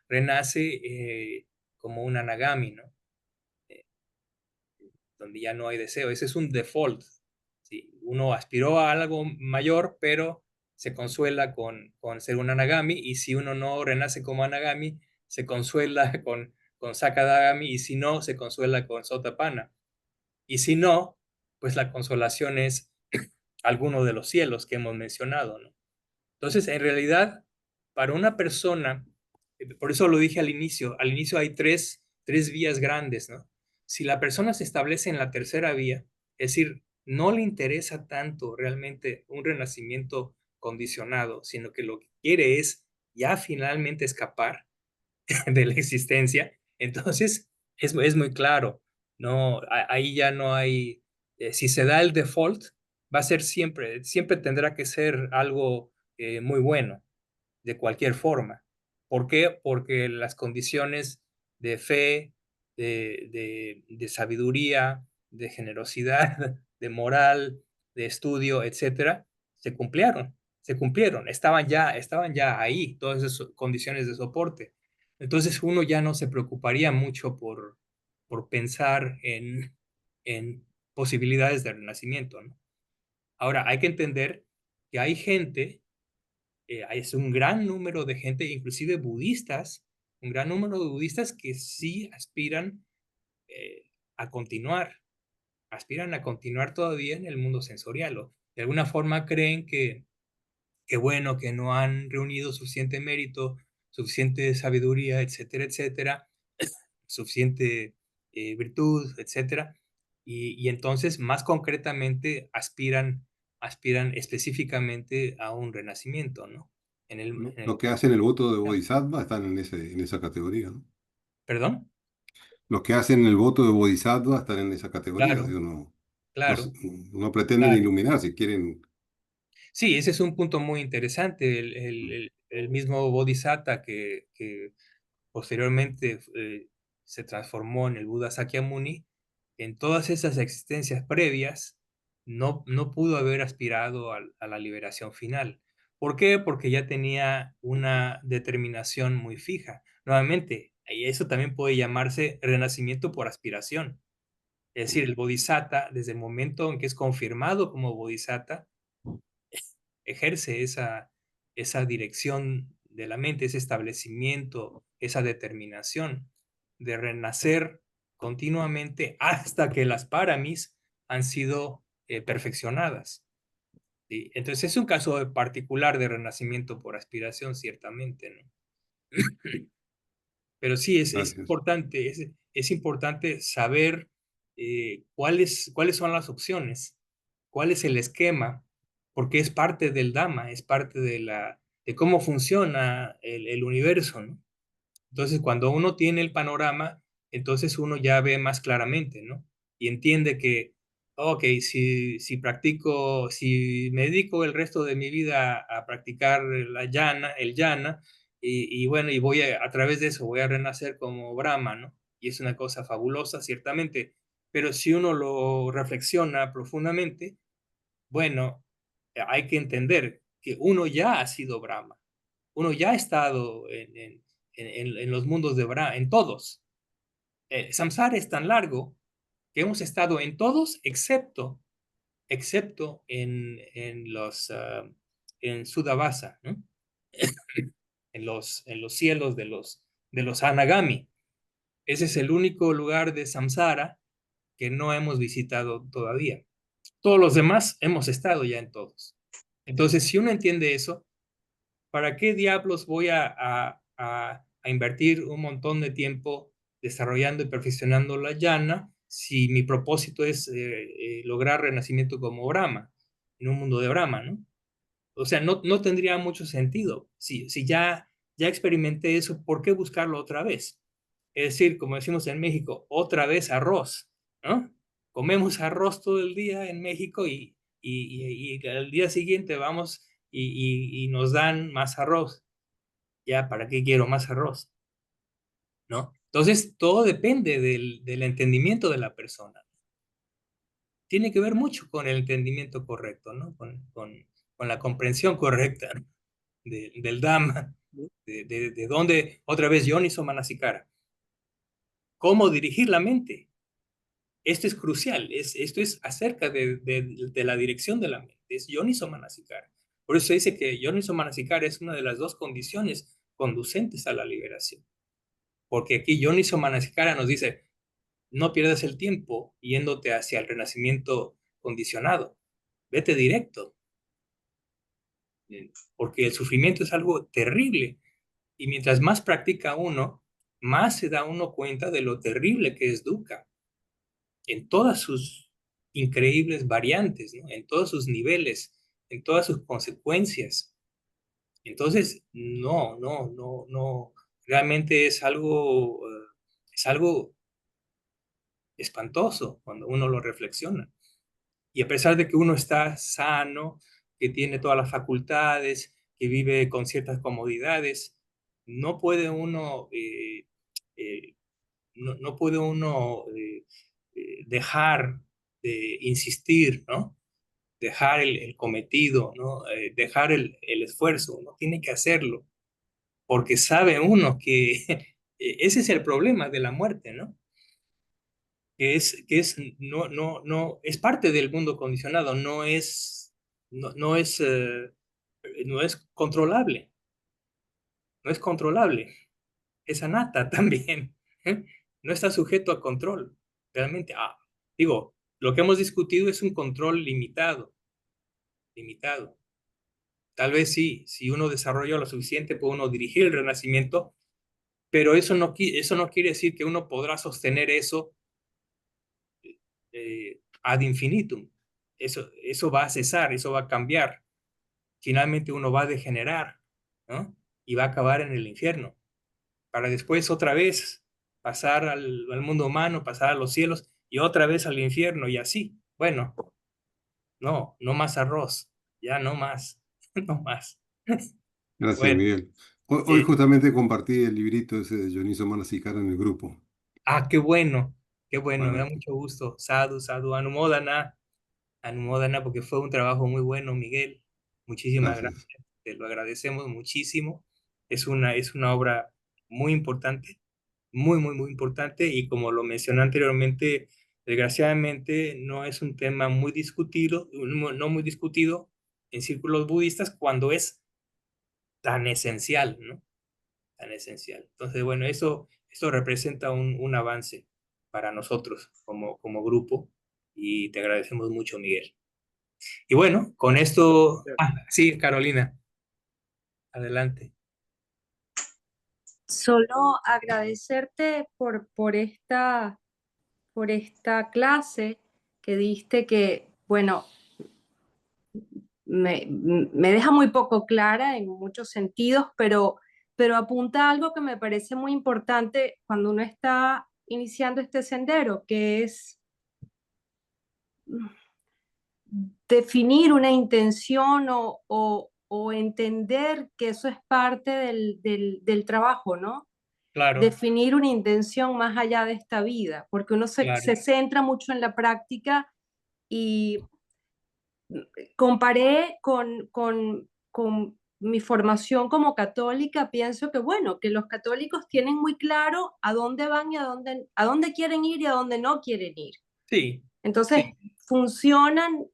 Speaker 1: renace como un anagami, ¿no? Eh, donde ya no hay deseo. Ese es un default. ¿Sí? Uno aspiró a algo mayor, pero se consuela con ser un anagami, y si uno no renace como anagami, se consuela con sakadagami, y si no, se consuela con sotapana. Y si no, pues la consolación es alguno de los cielos que hemos mencionado, ¿no? Entonces, en realidad, para una persona, por eso lo dije al inicio hay tres vías grandes, ¿no? Si la persona se establece en la tercera vía, es decir, no le interesa tanto realmente un renacimiento condicionado, sino que lo que quiere es ya finalmente escapar de la existencia, entonces es muy claro, ¿no? Ahí ya no hay, si se da el default, va a ser siempre tendrá que ser algo muy bueno, de cualquier forma. ¿Por qué? Porque las condiciones de fe, de sabiduría, de generosidad, de moral, de estudio, etcétera, se cumplieron, estaban ya ahí, todas esas condiciones de soporte. Entonces uno ya no se preocuparía mucho por pensar en posibilidades de renacimiento, ¿no? Ahora, hay que entender que hay gente, es un gran número de gente, inclusive budistas, un gran número de budistas que sí eh, a continuar, aspiran a continuar todavía en el mundo sensorial, o de alguna forma creen que bueno, que no han reunido suficiente mérito, suficiente sabiduría, etcétera, etcétera, suficiente virtud, etcétera, y entonces más concretamente aspiran específicamente a un renacimiento, ¿no?
Speaker 3: Los que hacen el voto de Bodhisattva están en esa categoría, ¿no?
Speaker 1: ¿Perdón?
Speaker 3: Los que hacen el voto de Bodhisattva están en esa categoría,
Speaker 1: Claro,
Speaker 3: digo, no. No,
Speaker 1: claro,
Speaker 3: no pretenden
Speaker 1: claro.
Speaker 3: iluminarse, quieren...
Speaker 1: Sí, ese es un punto muy interesante. El mismo Bodhisattva que posteriormente se transformó en el Buda Sakyamuni, en todas esas existencias previas, no pudo haber aspirado a la liberación final. ¿Por qué? Porque ya tenía una determinación muy fija. Nuevamente, y eso también puede llamarse renacimiento por aspiración. Es decir, el Bodhisattva, desde el momento en que es confirmado como Bodhisattva, ejerce esa dirección de la mente, ese establecimiento, esa determinación de renacer continuamente hasta que las paramis han sido perfeccionadas. ¿Sí? Entonces es un caso particular de renacimiento por aspiración, ciertamente, ¿no? Pero sí,
Speaker 3: Gracias.
Speaker 1: es importante saber cuáles son las opciones, cuál es el esquema, porque es parte del Dhamma, es parte de cómo funciona el universo, ¿no? Entonces, cuando uno tiene el panorama, entonces uno ya ve más claramente, ¿no? Y entiende que, ok, si me dedico el resto de mi vida a practicar el yana, y bueno, y a través de eso voy a renacer como Brahma, ¿no? Y es una cosa fabulosa, ciertamente, pero si uno lo reflexiona profundamente, bueno, hay que entender que uno ya ha sido Brahma, uno ya ha estado en los mundos de Brahma, en todos. Samsara es tan largo que hemos estado en todos excepto en Sudavasa, ¿no? En los cielos de los Anagami. Ese es el único lugar de Samsara que no hemos visitado todavía. Todos los demás hemos estado ya en todos. Entonces, si uno entiende eso, ¿para qué diablos voy a invertir un montón de tiempo desarrollando y perfeccionando la llana si mi propósito es lograr renacimiento como Brahma, en un mundo de Brahma, ¿no? O sea, no tendría mucho sentido. Si ya experimenté eso, ¿por qué buscarlo otra vez? Es decir, como decimos en México, otra vez arroz, ¿no? Comemos arroz todo el día en México y al día siguiente vamos y nos dan más arroz. Ya, ¿para qué quiero más arroz? ¿No? Entonces, todo depende del entendimiento de la persona. Tiene que ver mucho con el entendimiento correcto, ¿no? Con la comprensión correcta, ¿no? Del Dhamma, de dónde, otra vez, Yoniso Manasikara. ¿Cómo dirigir la mente? Esto es crucial, esto es acerca de la dirección de la mente, es Yoniso Manasikara. Por eso dice que Yoniso Manasikara es una de las dos condiciones conducentes a la liberación. Porque aquí Yoniso Manasikara nos dice, no pierdas el tiempo yéndote hacia el renacimiento condicionado, vete directo, porque el sufrimiento es algo terrible. Y mientras más practica uno, más se da uno cuenta de lo terrible que es dukkha, en todas sus increíbles variantes, ¿no? En todos sus niveles, en todas sus consecuencias. Entonces, no, realmente es algo espantoso cuando uno lo reflexiona. Y a pesar de que uno está sano, que tiene todas las facultades, que vive con ciertas comodidades, no puede uno, eh, no puede uno dejar de insistir, ¿no? Dejar el cometido, ¿no? Dejar el esfuerzo, uno tiene que hacerlo, porque sabe uno que ese es el problema de la muerte, ¿no? Es parte del mundo condicionado, no es controlable, no es controlable, es anatta también, ¿eh? No está sujeto a control, realmente. Digo, lo que hemos discutido es un control limitado. Tal vez sí, si uno desarrolla lo suficiente, puede uno dirigir el renacimiento, pero eso no quiere decir que uno podrá sostener eso ad infinitum. Eso va a cesar, eso va a cambiar. Finalmente uno va a degenerar, ¿no? Y va a acabar en el infierno, para después otra vez pasar al mundo humano, pasar a los cielos y otra vez al infierno y así. bueno, no, no más arroz, ya no más, no más.
Speaker 3: Gracias,
Speaker 1: Bueno,
Speaker 3: Miguel. Hoy
Speaker 1: eh,
Speaker 3: justamente compartí el librito ese de Dioniso Manasikara en el grupo.
Speaker 1: qué bueno, me da
Speaker 3: Para,
Speaker 1: mucho gusto. Sadhu, sadhu, anumodana, anumodana, porque fue un trabajo muy bueno, Miguel. Muchísimas
Speaker 3: gracias.
Speaker 1: gracias, te lo agradecemos muchísimo. Es una obra muy importante, muy, muy, muy importante, y como lo mencioné anteriormente, desgraciadamente no es un tema muy discutido, no muy discutido en círculos budistas cuando es tan esencial, ¿no? Tan esencial. Entonces, bueno, eso representa un avance para nosotros como grupo, y te agradecemos mucho, Miguel. Y bueno, con esto, sí, Carolina, adelante.
Speaker 4: Solo agradecerte por esta clase que diste que, bueno, me deja muy poco clara en muchos sentidos, pero apunta a algo que me parece muy importante cuando uno está iniciando este sendero, que es definir una intención o entender que eso es parte del trabajo, ¿no?
Speaker 1: Claro,
Speaker 4: Definir una intención más allá de esta vida, porque uno
Speaker 1: claro,
Speaker 4: se centra mucho en la práctica y comparé con mi formación como católica, pienso que, bueno, que los católicos tienen muy claro a dónde van y a dónde quieren ir y a dónde no quieren ir.
Speaker 1: sí,
Speaker 4: Entonces,
Speaker 1: sí,
Speaker 4: funcionan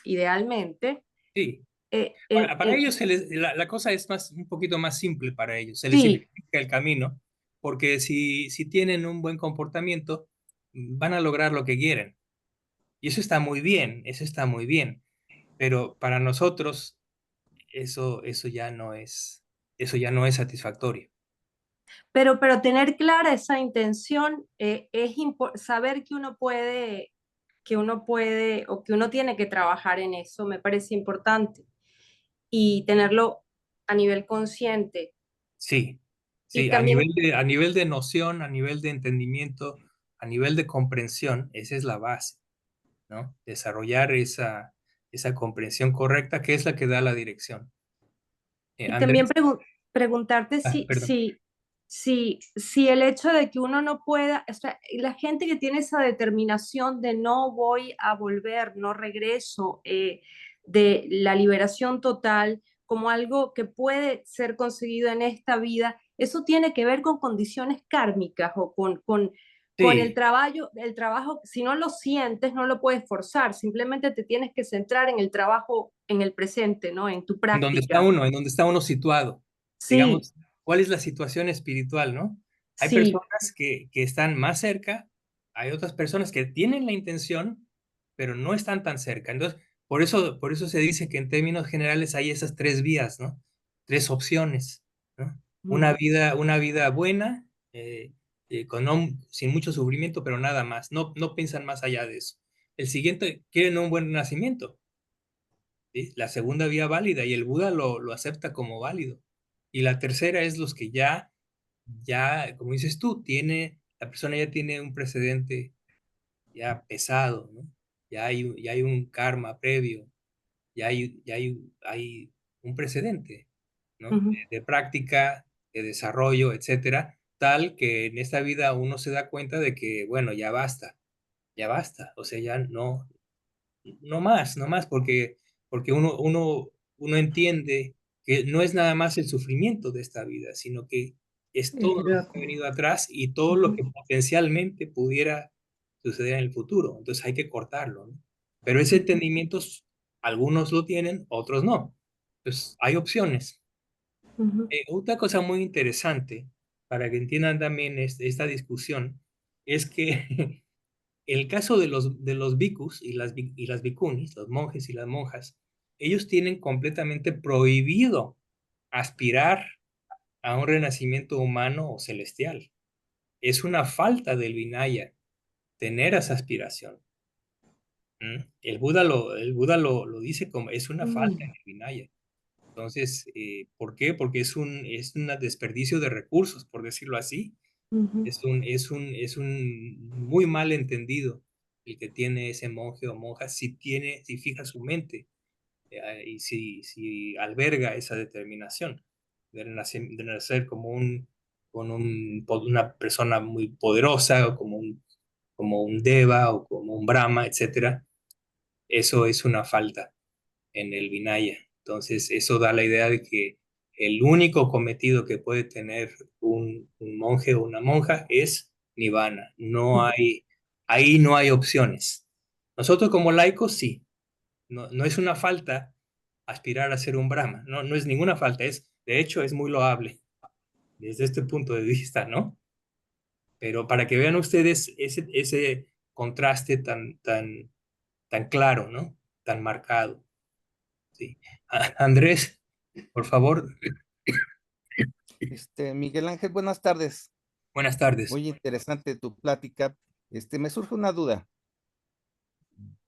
Speaker 4: idealmente.
Speaker 1: sí.
Speaker 4: En,
Speaker 1: Para ellos la cosa es un poquito más simple para ellos, se les
Speaker 4: sí,
Speaker 1: simplifica el camino, porque si tienen un buen comportamiento, van a lograr lo que quieren. Y eso está muy bien, eso está muy bien. Pero para nosotros eso ya no es satisfactorio.
Speaker 4: pero tener clara esa intención es saber que uno puede o que uno tiene que trabajar en eso, me parece importante. Y tenerlo a nivel consciente.
Speaker 1: Sí,
Speaker 4: Y
Speaker 1: sí,
Speaker 4: también,
Speaker 1: a nivel de noción, a nivel de entendimiento, a nivel de comprensión, esa es la base, ¿no? Desarrollar esa comprensión correcta, que es la que da la dirección.
Speaker 4: y también
Speaker 1: Andrés,
Speaker 4: preguntarte
Speaker 1: perdón.
Speaker 4: si el hecho de que uno no pueda, o sea, la gente que tiene esa determinación de no voy a volver, no regreso, de la liberación total como algo que puede ser conseguido en esta vida, eso tiene que ver con condiciones kármicas o con
Speaker 1: Sí,
Speaker 4: el trabajo, si no lo sientes, no lo puedes forzar, simplemente te tienes que centrar en el trabajo, en el presente, ¿no? En tu práctica.
Speaker 1: en donde está uno situado.
Speaker 4: Sí,
Speaker 1: Digamos, ¿cuál es la situación espiritual, no? Hay
Speaker 4: sí,
Speaker 1: personas que están más cerca, hay otras personas que tienen la intención, pero no están tan cerca. Entonces, por eso se dice que en términos generales hay esas tres vías, ¿no? Tres opciones, ¿no?
Speaker 4: mm,
Speaker 1: Una vida buena, sin mucho sufrimiento, pero nada más. No piensan más allá de eso. El siguiente, quieren un buen nacimiento, ¿sí? La segunda vía válida, y el Buda lo acepta como válido. Y la tercera es los que como dices tú, la persona ya tiene un precedente ya pesado, ¿no? Ya hay un karma previo, hay un precedente, ¿no?
Speaker 4: ujú,
Speaker 1: De práctica, de desarrollo, etcétera, tal que en esta vida uno se da cuenta de que, bueno, ya basta, o sea, ya no más, porque uno entiende que no es nada más el sufrimiento de esta vida, sino que es todo
Speaker 4: es
Speaker 1: lo que
Speaker 4: verdad.
Speaker 1: ha venido atrás y todo lo
Speaker 4: Ujú,
Speaker 1: que potencialmente pudiera suceder en el futuro. Entonces hay que cortarlo, ¿no? Pero ese
Speaker 4: ujú,
Speaker 1: entendimiento, algunos lo tienen, otros no. Entonces hay opciones.
Speaker 4: ujú,
Speaker 1: Otra cosa muy interesante, para que entiendan también esta discusión, es que el caso de los bhikkhus y las bhikkhunis, los monjes y las monjas, ellos tienen completamente prohibido aspirar a un renacimiento humano o celestial. Es una falta del Vinaya tener esa aspiración. ¿Mm? El Buda lo dice como es una falta en
Speaker 4: mm,
Speaker 1: el Vinaya. Entonces, ¿por qué? Porque es un desperdicio de recursos, por decirlo así.
Speaker 4: ujú,
Speaker 1: Es un muy mal entendido el que tiene ese monje o monja, si fija su mente y si alberga esa determinación de nacer una persona muy poderosa, o como un Deva o como un Brahma, etcétera. Eso es una falta en el Vinaya. Entonces, eso da la idea de que el único cometido que puede tener un monje o una monja es Nirvana. Ahí no hay opciones. Nosotros como laicos sí, no es una falta aspirar a ser un Brahma, no es ninguna falta, de hecho es muy loable desde este punto de vista, ¿no? Pero para que vean ustedes ese contraste tan claro, ¿no? Tan marcado. Sí. Andrés, por favor.
Speaker 5: Miguel Ángel, buenas tardes.
Speaker 1: Buenas tardes.
Speaker 5: Muy interesante tu plática. Me surge una duda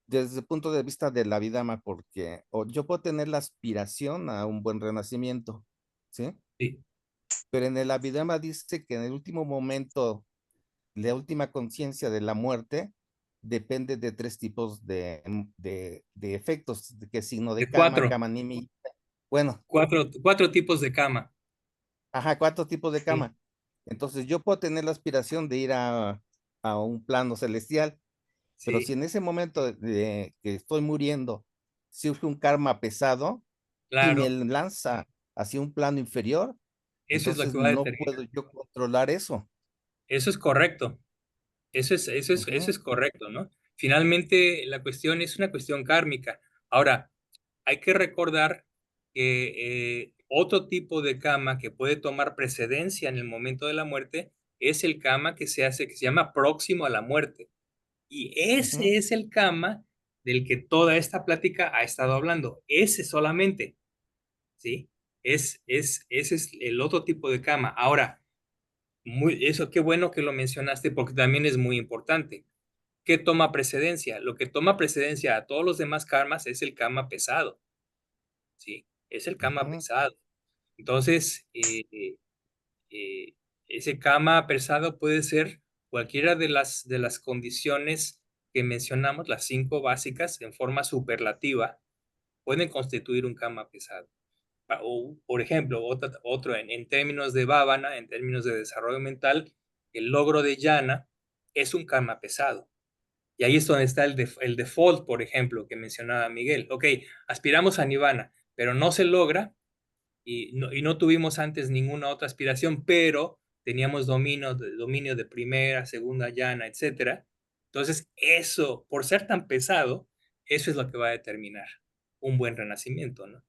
Speaker 5: desde el punto de vista de la Abhidhamma, porque yo puedo tener la aspiración a un buen renacimiento, ¿sí?
Speaker 1: Sí.
Speaker 5: Pero en el Abhidhamma dice que en el último momento, la última conciencia de la muerte depende de 3 tipos de efectos, que es signo de
Speaker 1: De cuatro.
Speaker 5: kama, nimi. Bueno,
Speaker 1: Cuatro tipos de cama.
Speaker 5: ajá, 4 tipos de
Speaker 1: Sí.
Speaker 5: kama. Entonces yo puedo tener la aspiración de ir a un plano celestial, pero si
Speaker 1: Sí,
Speaker 5: en ese momento de que estoy muriendo surge un karma pesado y me
Speaker 1: claro.
Speaker 5: lanza hacia un plano inferior,
Speaker 1: Eso es lo
Speaker 5: entonces
Speaker 1: que va a
Speaker 5: no
Speaker 1: determinar.
Speaker 5: puedo yo controlar eso.
Speaker 1: Eso es correcto. Eso
Speaker 5: Ujú,
Speaker 1: es correcto, ¿no? Finalmente, la cuestión es una cuestión kármica. Ahora, hay que recordar que otro tipo de kama que puede tomar precedencia en el momento de la muerte es el kama que se llama próximo a la muerte. Y
Speaker 5: ujú,
Speaker 1: ese es el kama del que toda esta plática ha estado hablando. Ese solamente, ¿sí? Ese es el otro tipo de kama. Ahora, eso qué bueno que lo mencionaste porque también es muy importante. ¿Qué toma precedencia? Lo que toma precedencia a todos los demás karmas es el kama pesado, ¿sí? Es el kama
Speaker 5: ujú,
Speaker 1: pesado. Entonces, eh, ese kama pesado puede ser cualquiera de las condiciones que mencionamos, las 5 básicas, en forma superlativa, pueden constituir un kama pesado. O, por ejemplo, otro en términos de bhavana, en términos de desarrollo mental, el logro de jnana es un kama pesado. Y ahí es donde está el default, por ejemplo, que mencionaba Miguel. Ok, aspiramos a nirvana, pero no se logra y no tuvimos antes ninguna otra aspiración, pero teníamos dominio de primera, segunda llana, etcétera. Entonces, eso, por ser tan pesado, eso es lo que va a determinar un buen renacimiento, ¿no?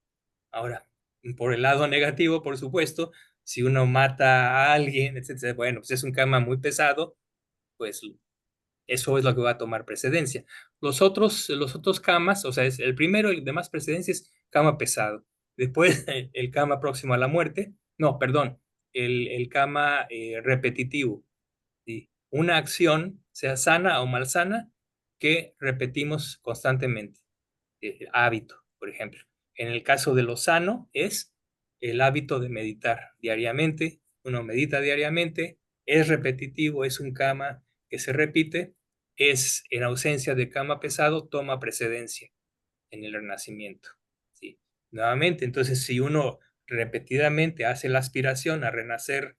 Speaker 1: Ahora, por el lado negativo, por supuesto, si uno mata a alguien, etcétera, bueno, pues es un karma muy pesado, pues eso es lo que va a tomar precedencia. Los otros kamas, o sea, es el primero, el de más precedencia es kama pesado. Después, el kama próximo a la muerte. No, perdón, el kama repetitivo. ¿Sí? Una acción, sea sana o malsana, que repetimos constantemente. Hábito, por ejemplo. En el caso de lo sano, es el hábito de meditar diariamente. Uno medita diariamente, es repetitivo, es un kama que se repite, es en ausencia de kama pesado, toma precedencia en el renacimiento. ¿Sí? Nuevamente, entonces, si uno repetidamente hace la aspiración a renacer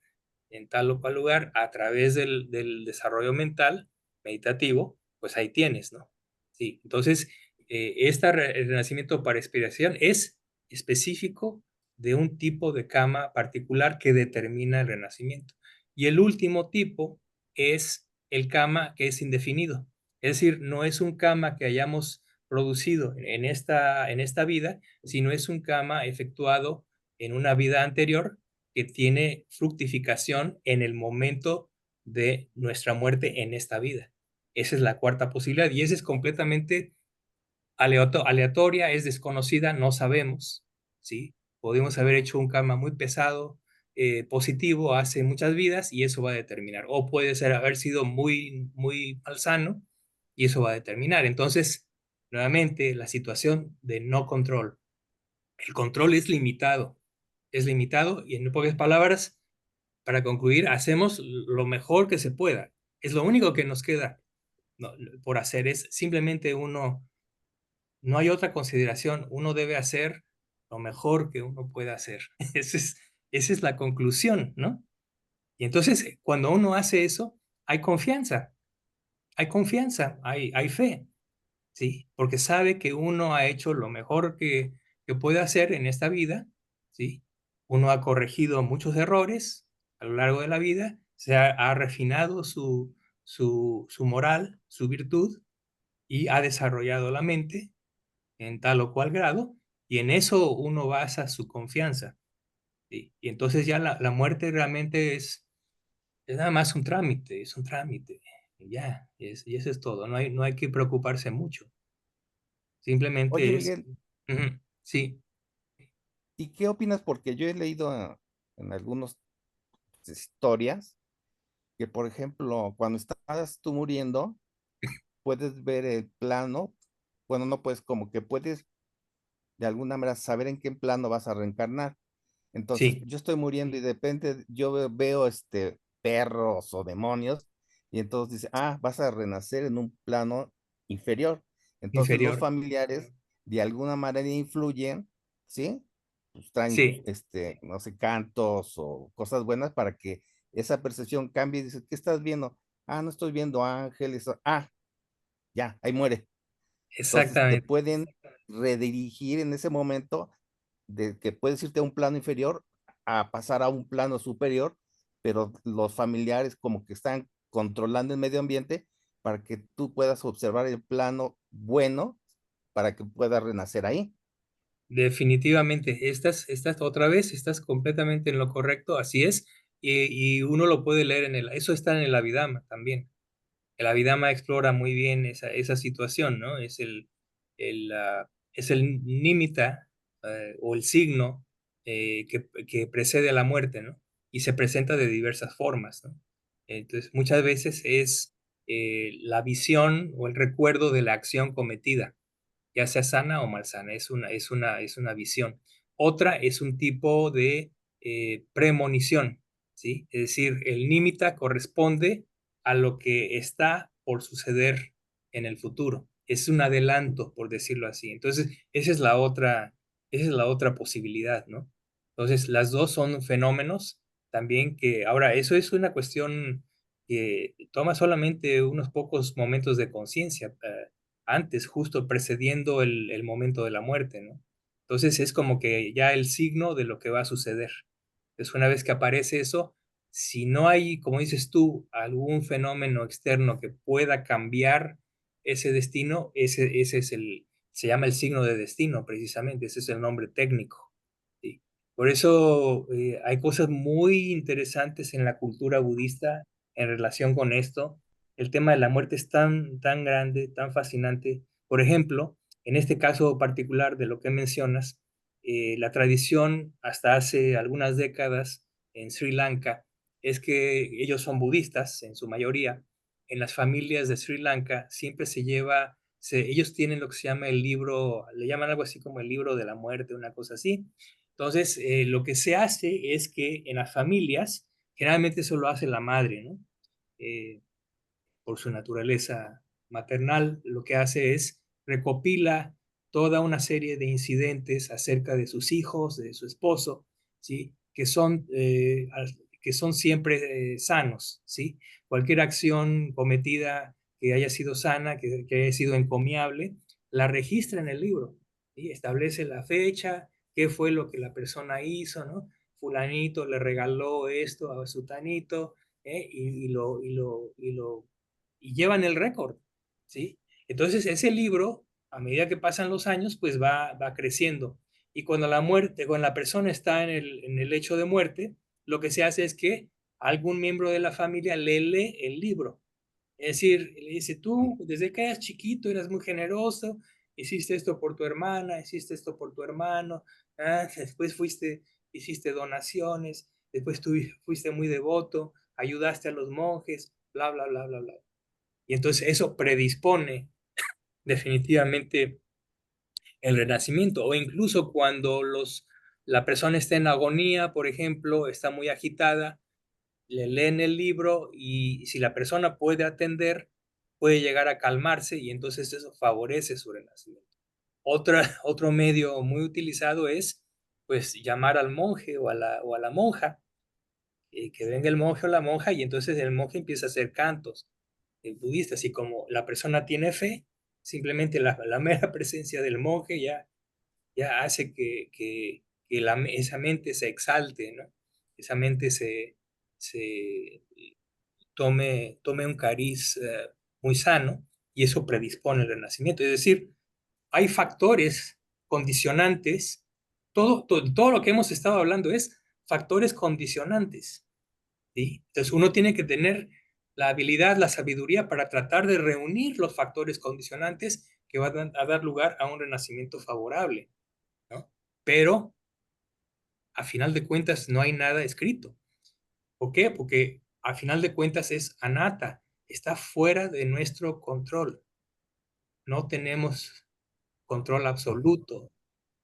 Speaker 1: en tal o cual lugar a través del desarrollo mental meditativo, pues ahí tienes, ¿no? Sí, entonces, el renacimiento para inspiración es específico de un tipo de kama particular que determina el renacimiento. Y el último tipo es el kama que es indefinido. Es decir, no es un kama que hayamos producido en esta vida, sino es un kama efectuado en una vida anterior que tiene fructificación en el momento de nuestra muerte en esta vida. Esa es la cuarta posibilidad y esa es completamente aleatoria, es desconocida, no sabemos, ¿sí? Podemos haber hecho un karma muy pesado, positivo hace muchas vidas y eso va a determinar. O puede ser haber sido muy malsano y eso va a determinar. Entonces, nuevamente, la situación de no control. El control es limitado y en pocas palabras, para concluir, hacemos lo mejor que se pueda. Es lo único que nos queda. por hacer, es simplemente uno, no hay otra consideración, uno debe hacer lo mejor que uno pueda hacer. Esa es la conclusión, ¿no? Y entonces, cuando uno hace eso, hay confianza, hay fe, ¿sí? Porque sabe que uno ha hecho lo mejor que puede hacer en esta vida, ¿sí? Uno ha corregido muchos errores a lo largo de la vida, ha refinado su moral, su virtud, y ha desarrollado la mente en tal o cual grado, y en eso uno basa su confianza, ¿sí? Y entonces ya la muerte realmente es nada más un trámite, es un trámite. Y ya, y eso es todo. No hay que preocuparse mucho.
Speaker 5: Oye,
Speaker 1: Simplemente es.
Speaker 5: Miguel,
Speaker 1: Ujú, sí,
Speaker 5: ¿y qué opinas? Porque yo he leído en algunas historias que, por ejemplo, cuando estás tú muriendo, puedes ver el plano, bueno, no puedes, como que puedes de alguna manera saber en qué plano vas a reencarnar. Entonces,
Speaker 1: sí,
Speaker 5: yo estoy muriendo y de repente yo veo, perros o demonios y entonces dice, ah, vas a renacer en un plano inferior. Entonces los
Speaker 1: inferior.
Speaker 5: familiares de alguna manera influyen, ¿sí? Pues traen,
Speaker 1: Sí,
Speaker 5: no sé, cantos o cosas buenas para que esa percepción cambie y dices, ¿qué estás viendo? Ah, no estoy viendo ángeles. Ah, ya, ahí muere. Entonces te
Speaker 1: exactamente.
Speaker 5: pueden redirigir en ese momento de que puedes irte a un plano inferior a pasar a un plano superior, pero los familiares como que están controlando el medio ambiente para que tú puedas observar el plano bueno para que puedas renacer ahí.
Speaker 1: Definitivamente. Estás otra vez, estás completamente en lo correcto, así es. Y uno lo puede leer eso está en el Abhidhamma también. El Abhidhamma explora muy bien esa situación, ¿no? Es el nímita o el signo que precede a la muerte, ¿no? Y se presenta de diversas formas, ¿no? Entonces, muchas veces es la visión o el recuerdo de la acción cometida, ya sea sana o malsana, es una visión. Otra es un tipo de premonición, ¿sí? Es decir, el nímita corresponde a lo que está por suceder en el futuro. Es un adelanto, por decirlo así. Entonces, esa es la otra posibilidad, ¿no? Entonces, las dos son fenómenos también que, ahora, eso es una cuestión que toma solamente unos pocos momentos de conciencia. Antes, justo precediendo el momento de la muerte, ¿no? Entonces es como que ya el signo de lo que va a suceder. Entonces, una vez que aparece eso, si no hay, como dices tú, algún fenómeno externo que pueda cambiar ese destino, ese es se llama el signo de destino, precisamente, ese es el nombre técnico, ¿sí? Por eso hay cosas muy interesantes en la cultura budista en relación con esto. El tema de la muerte es tan grande, tan fascinante. Por ejemplo, en este caso particular de lo que mencionas, la tradición hasta hace algunas décadas en Sri Lanka es que ellos son budistas en su mayoría. En las familias de Sri Lanka siempre ellos tienen lo que se llama el libro, le llaman algo así como el libro de la muerte, una cosa así. Entonces, lo que se hace es que en las familias, generalmente eso lo hace la madre, ¿no? Eh, por su naturaleza maternal, lo que hace es recopila toda una serie de incidentes acerca de sus hijos, de su esposo, ¿sí? Que son siempre sanos, ¿sí? Cualquier acción cometida que haya sido sana, que haya sido encomiable, la registra en el libro, ¿sí? Establece la fecha, qué fue lo que la persona hizo, ¿no? Fulanito le regaló esto a sutanito, y llevan el récord, ¿sí? Entonces ese libro, a medida que pasan los años, pues va creciendo. Y cuando la persona está en el lecho de muerte, lo que se hace es que algún miembro de la familia le lee el libro. Es decir, le dice, tú desde que eras chiquito eras muy generoso, hiciste esto por tu hermana, hiciste esto por tu hermano, después hiciste donaciones, después tú fuiste muy devoto, ayudaste a los monjes, bla, bla, bla, bla, bla. Y entonces eso predispone definitivamente el renacimiento, o incluso cuando la persona está en agonía, por ejemplo, está muy agitada, le leen el libro y si la persona puede atender, puede llegar a calmarse y entonces eso favorece su renacimiento. Otro medio muy utilizado es pues llamar al monje o a la monja, que venga el monje o la monja y entonces el monje empieza a hacer cantos budistas y como la persona tiene fe, simplemente la mera presencia del monje ya hace que esa mente se exalte, ¿no? Esa mente se tome un cariz muy sano y eso predispone el renacimiento. Es decir, hay factores condicionantes, todo lo que hemos estado hablando es factores condicionantes, ¿sí? Entonces uno tiene que tener la habilidad, la sabiduría para tratar de reunir los factores condicionantes que van a dar lugar a un renacimiento favorable, ¿no? Pero a final de cuentas no hay nada escrito. ¿Por qué? Porque a final de cuentas es anatta, está fuera de nuestro control. No tenemos control absoluto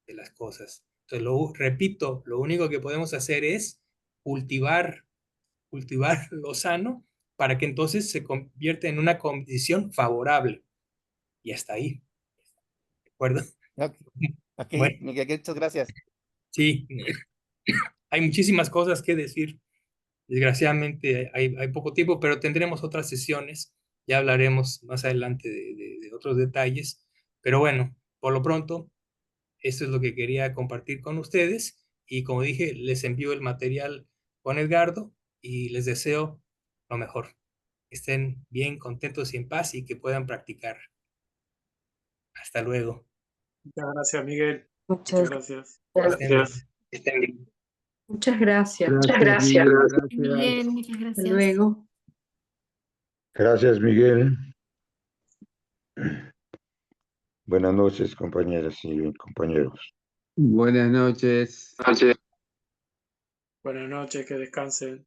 Speaker 1: de las cosas. Entonces, repito, lo único que podemos hacer es cultivar lo sano para que entonces se convierta en una condición favorable. Y hasta ahí. ¿De acuerdo?
Speaker 5: Ok,
Speaker 1: Bueno,
Speaker 5: Miguel, muchas gracias.
Speaker 1: sí, hay muchísimas cosas que decir. Desgraciadamente hay poco tiempo, pero tendremos otras sesiones. Ya hablaremos más adelante de otros detalles. Pero bueno, por lo pronto, esto es lo que quería compartir con ustedes. Y como dije, les envío el material con Edgardo y les deseo lo mejor. Que estén bien, contentos y en paz y que puedan practicar. Hasta luego.
Speaker 2: Muchas gracias, Miguel.
Speaker 4: Muchas
Speaker 2: gracias.
Speaker 4: gracias.
Speaker 1: Estén bien.
Speaker 4: Muchas gracias.
Speaker 3: Gracias, Miguel, gracias.
Speaker 6: Miguel, muchas
Speaker 4: Hasta
Speaker 6: gracias.
Speaker 4: luego.
Speaker 7: Gracias, Miguel. Buenas noches, compañeras y compañeros.
Speaker 3: Buenas noches.
Speaker 2: Buenas noches, que descansen.